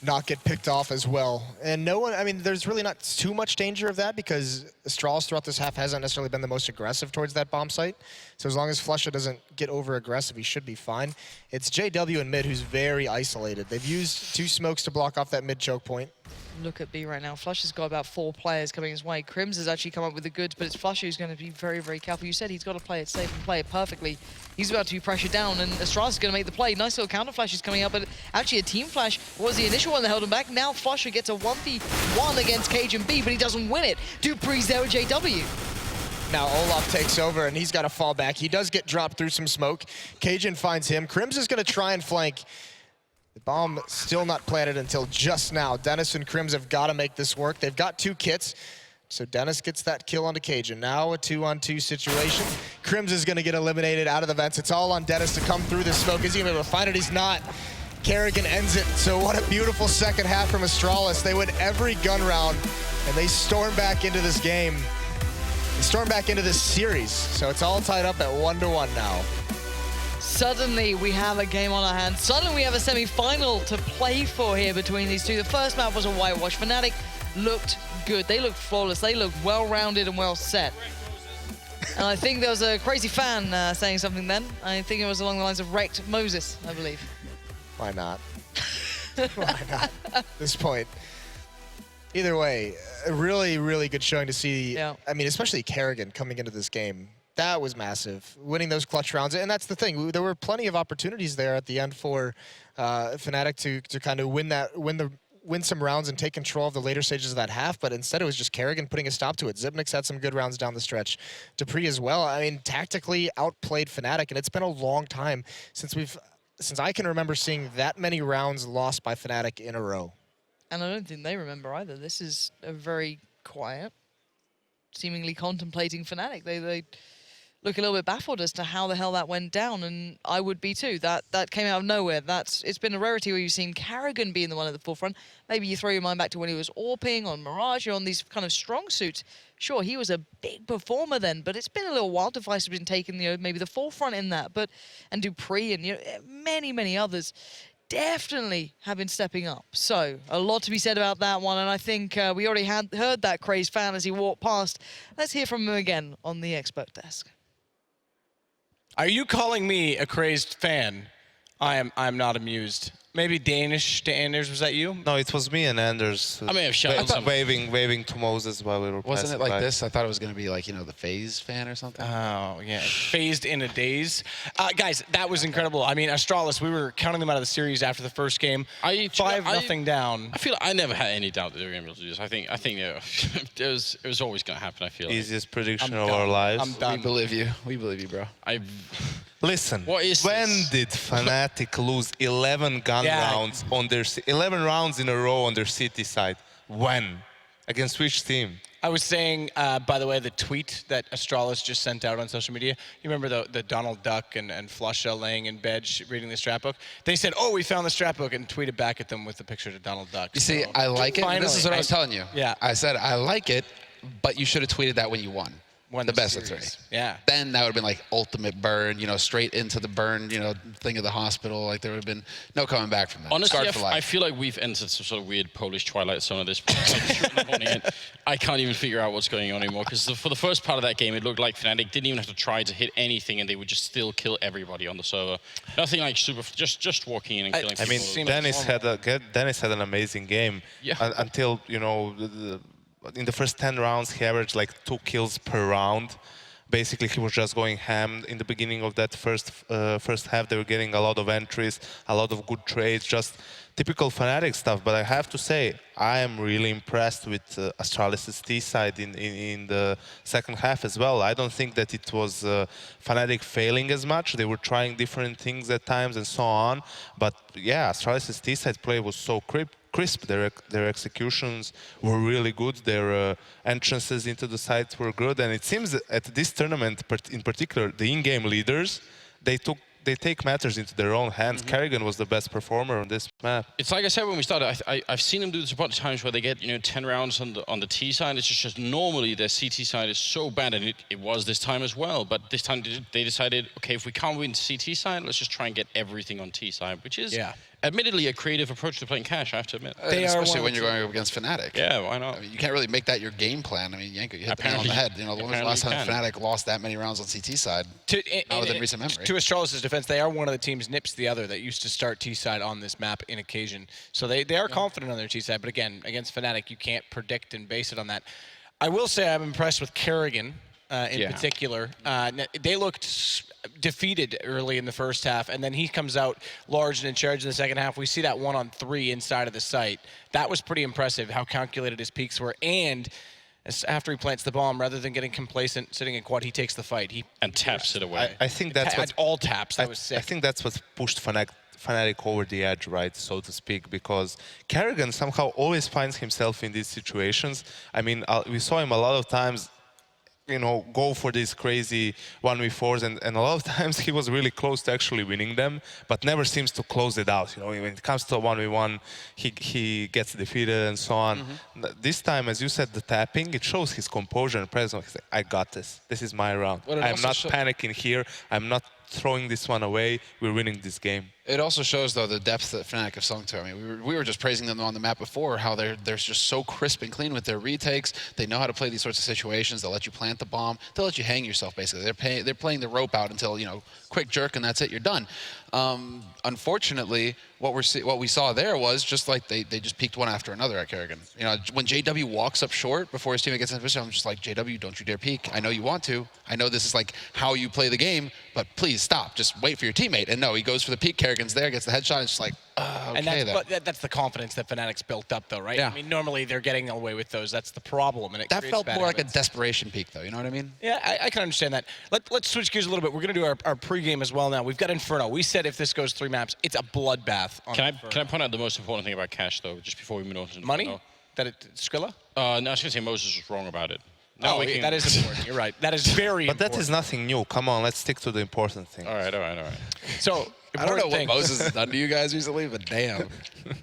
not get picked off as well. And no one, I mean, there's really not too much danger of that because Astralis throughout this half hasn't necessarily been the most aggressive towards that bomb site. So as long as Flusha doesn't get over-aggressive, he should be fine. It's JW in mid who's very isolated. They've used 2 smokes to block off that mid choke point. Look at B right now. Flusha's got about 4 players coming his way. Crims has actually come up with the goods, but it's Flusha who's going to be very, very careful. You said he's got to play it safe and play it perfectly. He's about to be pressured down, and Astralis is going to make the play. Nice little counter flash is coming out, but actually a team flash was the initial one that held him back. Now Flusha gets a 1v1 against Cage and B, but he doesn't win it. Dupree's there with JW. Now Olaf takes over, and he's got to fall back. He does get dropped through some smoke. Cajun finds him. Crims is going to try and flank The bomb still not planted until just now. Dennis and Crims have got to make this work. They've got 2 kits. So Dennis gets that kill onto Cajun. Now a 2-on-2 situation. Crims is going to get eliminated out of the vents. It's all on Dennis to come through the smoke. Is he going to be able to find it? He's not. Kerrigan ends it. So what a beautiful second half from Astralis. They win every gun round, and they storm back into this game. They storm back into this series. So it's all tied up at 1-1 now. Suddenly we have a game on our hands. Suddenly we have a semi-final to play for here between these two. The first map was a whitewash. Fnatic looked good. They looked flawless. They looked well-rounded and well set. And I think there was a crazy fan saying something then. I think it was along the lines of wrecked Moses, I believe. Why not? Why not? At this point. Either way, a really, really good showing to see. Yeah. I mean, especially Kerrigan coming into this game. That was massive, winning those clutch rounds. And that's the thing. There were plenty of opportunities there at the end for Fnatic to kind of win some rounds and take control of the later stages of that half, but instead it was just Kerrigan putting a stop to it. Zipnik's had some good rounds down the stretch. Dupree as well. I mean, tactically outplayed Fnatic, and it's been a long time since I can remember seeing that many rounds lost by Fnatic in a row. And I don't think they remember either. This is a very quiet, seemingly contemplating Fnatic. They look a little bit baffled as to how the hell that went down, and I would be too. That came out of nowhere. It's been a rarity where you've seen Kerrigan being the one at the forefront. Maybe you throw your mind back to when he was AWPing on Mirage or on these kind of strong suits. Sure, he was a big performer then, but it's been a little while. Device has been taking, maybe the forefront in that, and Dupree and many others definitely have been stepping up. So a lot to be said about that one, and I think we already heard that crazed fan as he walked past. Let's hear from him again on the expert desk. Are you calling me a crazed fan? I'm not amused. Maybe Danish to Anders, was that you? No, it was me and Anders. I may have shouted something. waving to Moses while we were Wasn't it passing like by. this? I thought it was going to be like, the FaZe fan or something. Oh, yeah. Phased in a daze. Guys, that was incredible. I mean, Astralis, we were counting them out of the series after the first game. 5-0 down. I feel I never had any doubt that they were going to be able to do this. I think it was always going to happen, I feel like. Easiest prediction I'm of done. our lives. I'm done. We believe you. We believe you, bro. Listen, What is when this? did Fnatic lose 11 gun rounds on their 11 rounds in a row on their city side? When? Against which team? I was saying, by the way, the tweet that Astralis just sent out on social media, you remember the Donald Duck and Flusha laying in bed reading the scrapbook? They said, oh, we found the scrapbook, and tweeted back at them with the picture of Donald Duck. You see, So, I like it. finally, This is what I was telling you. Yeah. I said, I like it, but you should have tweeted that when you won. Won the the best of series. 3. Yeah. Then that would have been like ultimate burn, straight into the burn, thing of the hospital. Like there would have been no coming back from that. Honestly, Scarred for life. I feel like we've entered some sort of weird Polish Twilight Zone at this point. Like 2 in the morning, and I can't even figure out what's going on anymore. Because for the first part of that game, it looked like Fnatic didn't even have to try to hit anything, and they would just still kill everybody on the server. Nothing like super, just walking in and killing I people. mean, Dennis had an amazing game until, in the first 10 rounds, he averaged like 2 kills per round. Basically, he was just going ham in the beginning of that first half. They were getting a lot of entries, a lot of good trades, just typical Fnatic stuff. But I have to say, I am really impressed with Astralis' T side in the second half as well. I don't think that it was Fnatic failing as much. They were trying different things at times and so on. But yeah, Astralis' T side play was so crisp. Their executions were really good. Their entrances into the sites were good. And it seems that at this tournament, in particular, the in-game leaders, they take matters into their own hands. Kerrigan was the best performer on this map. It's like I said when we started, I've seen them do this a bunch of times where they get 10 rounds on the T side. It's just normally their CT side is so bad, and it was this time as well. But this time they decided, okay, if we can't win CT side, let's just try and get everything on T side, which is admittedly a creative approach to playing Cash, I have to admit. Especially when you're going up against Fnatic. Yeah, why not? I mean, you can't really make that your game plan. I mean, Yanko, you hit the nail on the head. When was the last time Fnatic lost that many rounds on CT side? Not within recent memory. To Astralis' defense, they are one of the teams nips the other that used to start T side on this map in occasion. So they are confident on their T side, but again, against Fnatic, you can't predict and base it on that. I will say I'm impressed with Kerrigan in particular. They looked defeated early in the first half, and then he comes out large and in charge in the second half. We see that 1-on-3 inside of the site. That was pretty impressive, how calculated his peaks were. And after he plants the bomb, rather than getting complacent, sitting in quad, he takes the fight. And taps it away. I think that's what all taps. That was sick. I think that's what pushed Fnatic Fnatic over the edge, right, so to speak, because Kerrigan somehow always finds himself in these situations. I mean, we saw him a lot of times, you know, go for these crazy 1v4s, and a lot of times he was really close to actually winning them, but never seems to close it out. You know, when it comes to a 1v1, he gets defeated and so on. This time, as you said, the tapping, it shows his composure and presence. He's like, I got this. This is my round. I'm not panicking here. I'm not throwing this one away. We're winning this game. It also shows, though, the depth that Fnatic have sung to. I mean, we were just praising them on the map before, how they're just so crisp and clean with their retakes. They know how to play these sorts of situations. They'll let you plant the bomb. They'll let you hang yourself, basically. They're playing the rope out until, you know, quick jerk, and that's it. You're done. Unfortunately, what we saw there was just like they just peeked one after another at Kerrigan. You know, when JW walks up short before his teammate gets in position, I'm just like, JW, don't you dare peek. I know you want to. I know this is like how you play the game, but please stop. Just wait for your teammate. And no, he goes for the peek. Kerrigan's there, gets the headshot. It's just like, okay, and that's the confidence that Fnatic's built up, though, right? Yeah. I mean, normally they're getting away with those. That's the problem. And that felt more like a desperation peak, though. You know what I mean? Yeah, I can understand that. Let's switch gears a little bit. We're going to do our pregame as well now. We've got Inferno. We said if this goes 3 maps, it's a bloodbath. Can I point out the most important thing about Cash, though, just before we move on to Inferno? Money? Skrilla? No, I was going to say Moses was wrong about it. Now that is important. You're right. That is very important. But that is nothing new. Come on, let's stick to the important thing. All right. So, I don't know what Moses has done to you guys recently, but damn.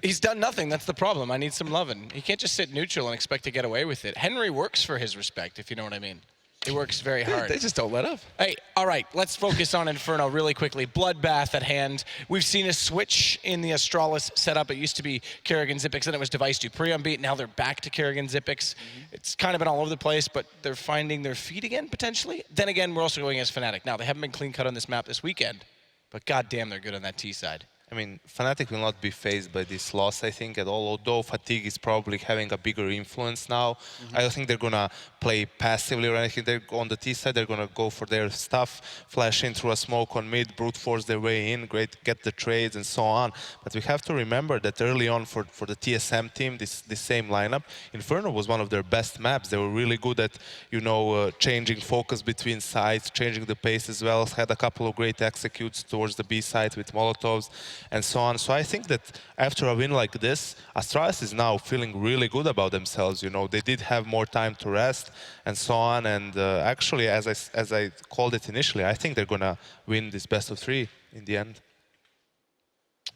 He's done nothing. That's the problem. I need some loving. He can't just sit neutral and expect to get away with it. Henry works for his respect, if you know what I mean. He works very hard. They just don't let up. Hey, all right, let's focus on Inferno really quickly. Bloodbath at hand. We've seen a switch in the Astralis setup. It used to be Kerrigan Zippix, then it was Device Dupree unbeat. Now they're back to Kerrigan Zippix. It's kind of been all over the place, but they're finding their feet again, potentially. Then again, we're also going as Fnatic. Now, they haven't been clean cut on this map this weekend, but goddamn, they're good on that T side. I mean, Fnatic will not be faced by this loss, I think, at all, although Fatigue is probably having a bigger influence now. I don't think they're going to play passively or anything. They're on the T side, they're going to go for their stuff, flash in through a smoke on mid, brute force their way in, get the trades and so on. But we have to remember that early on for the TSM team, this same lineup, Inferno was one of their best maps. They were really good at, you know, changing focus between sides, changing the pace as well, had a couple of great executes towards the B side with Molotovs and so on. So I think that after a win like this, Astralis is now feeling really good about themselves. You know, they did have more time to rest and so on. And actually, as I called it initially, I think they're gonna win this best of 3 in the end.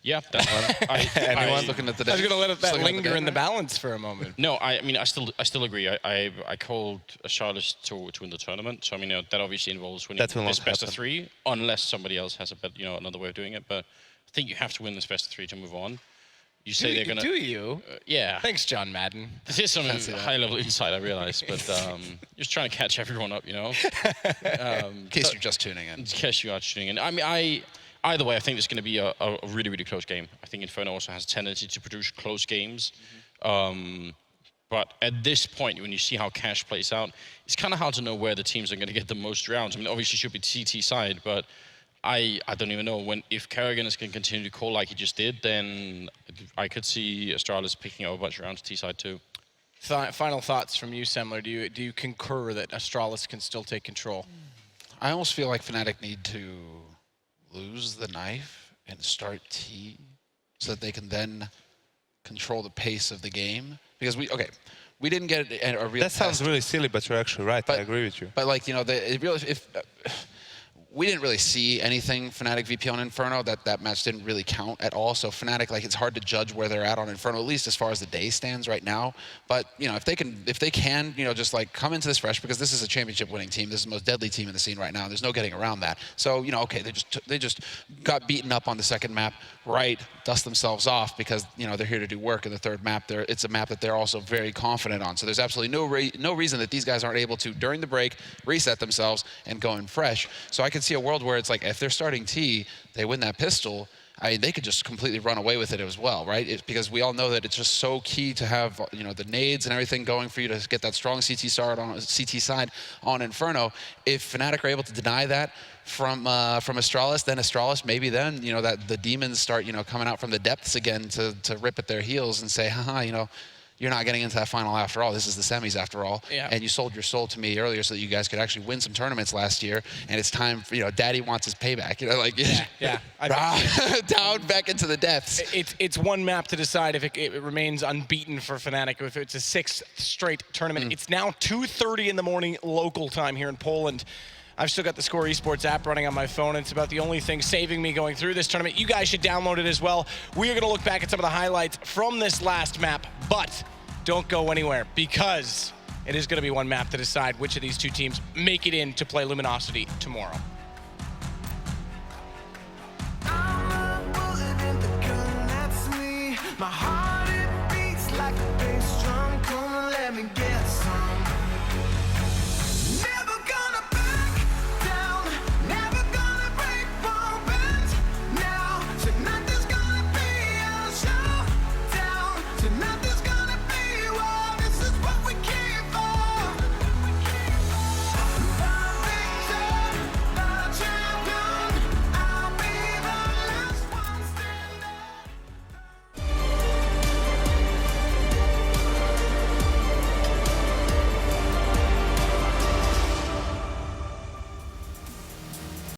Yeah, that's Anyone looking at the I was going to let that linger in the balance for a moment. No, I mean, I still agree. I called Astralis to win the tournament. So I mean, that obviously involves winning this best of 3, unless somebody else has another way of doing it. But I think you have to win this best of 3 to move on. You say they're gonna. Do you? Yeah. Thanks, John Madden. This is some high-level insight, I realize, but just trying to catch everyone up, you know. In case you're just tuning in. In case you are tuning in. I mean, either way, I think it's going to be a really, really close game. I think Inferno also has a tendency to produce close games. But at this point, when you see how Cash plays out, it's kind of hard to know where the teams are going to get the most rounds. I mean, obviously, it should be CT side, but I don't even know. If Kerrigan is going to continue to call like he just did, then I could see Astralis picking up a bunch of rounds T side too. Final thoughts from you, Semler. Do you concur that Astralis can still take control? I almost feel like Fnatic need to lose the knife and start T so that they can then control the pace of the game. Because we didn't get a real. That sounds really silly, but you're actually right. I agree with you. But like, you know, we didn't really see anything Fnatic VP on Inferno. That match didn't really count at all. So Fnatic, like, it's hard to judge where they're at on Inferno, at least as far as the day stands right now. But you know, if they can, you know, just like come into this fresh, because this is a championship-winning team. This is the most deadly team in the scene right now. There's no getting around that. So you know, okay, they just got beaten up on the second map, right? Dust themselves off because you know they're here to do work in the third map. It's a map that they're also very confident on. So there's absolutely no reason that these guys aren't able to during the break reset themselves and go in fresh. So I could see a world where it's like if they're starting T, they win that pistol. I mean, they could just completely run away with it as well, right? Because we all know that it's just so key to have, you know, the nades and everything going for you to get that strong CT side on Inferno. If Fnatic are able to deny that from Astralis, then Astralis, maybe then, you know, that the demons start, you know, coming out from the depths again to rip at their heels and say, haha, you know, you're not getting into that final after all. This is the semis after all. Yeah. And you sold your soul to me earlier so that you guys could actually win some tournaments last year. And it's time for, Daddy wants his payback. Like, Yeah. down back into the depths. It's one map to decide if it remains unbeaten for Fnatic, if it's a 6th straight tournament. It's now 2:30 in the morning local time here in Poland. I've still got the Score Esports app running on my phone. It's about the only thing saving me going through this tournament. You guys should download it as well. We are going to look back at some of the highlights from this last map, but don't go anywhere because it is going to be one map to decide which of these two teams make it in to play Luminosity tomorrow.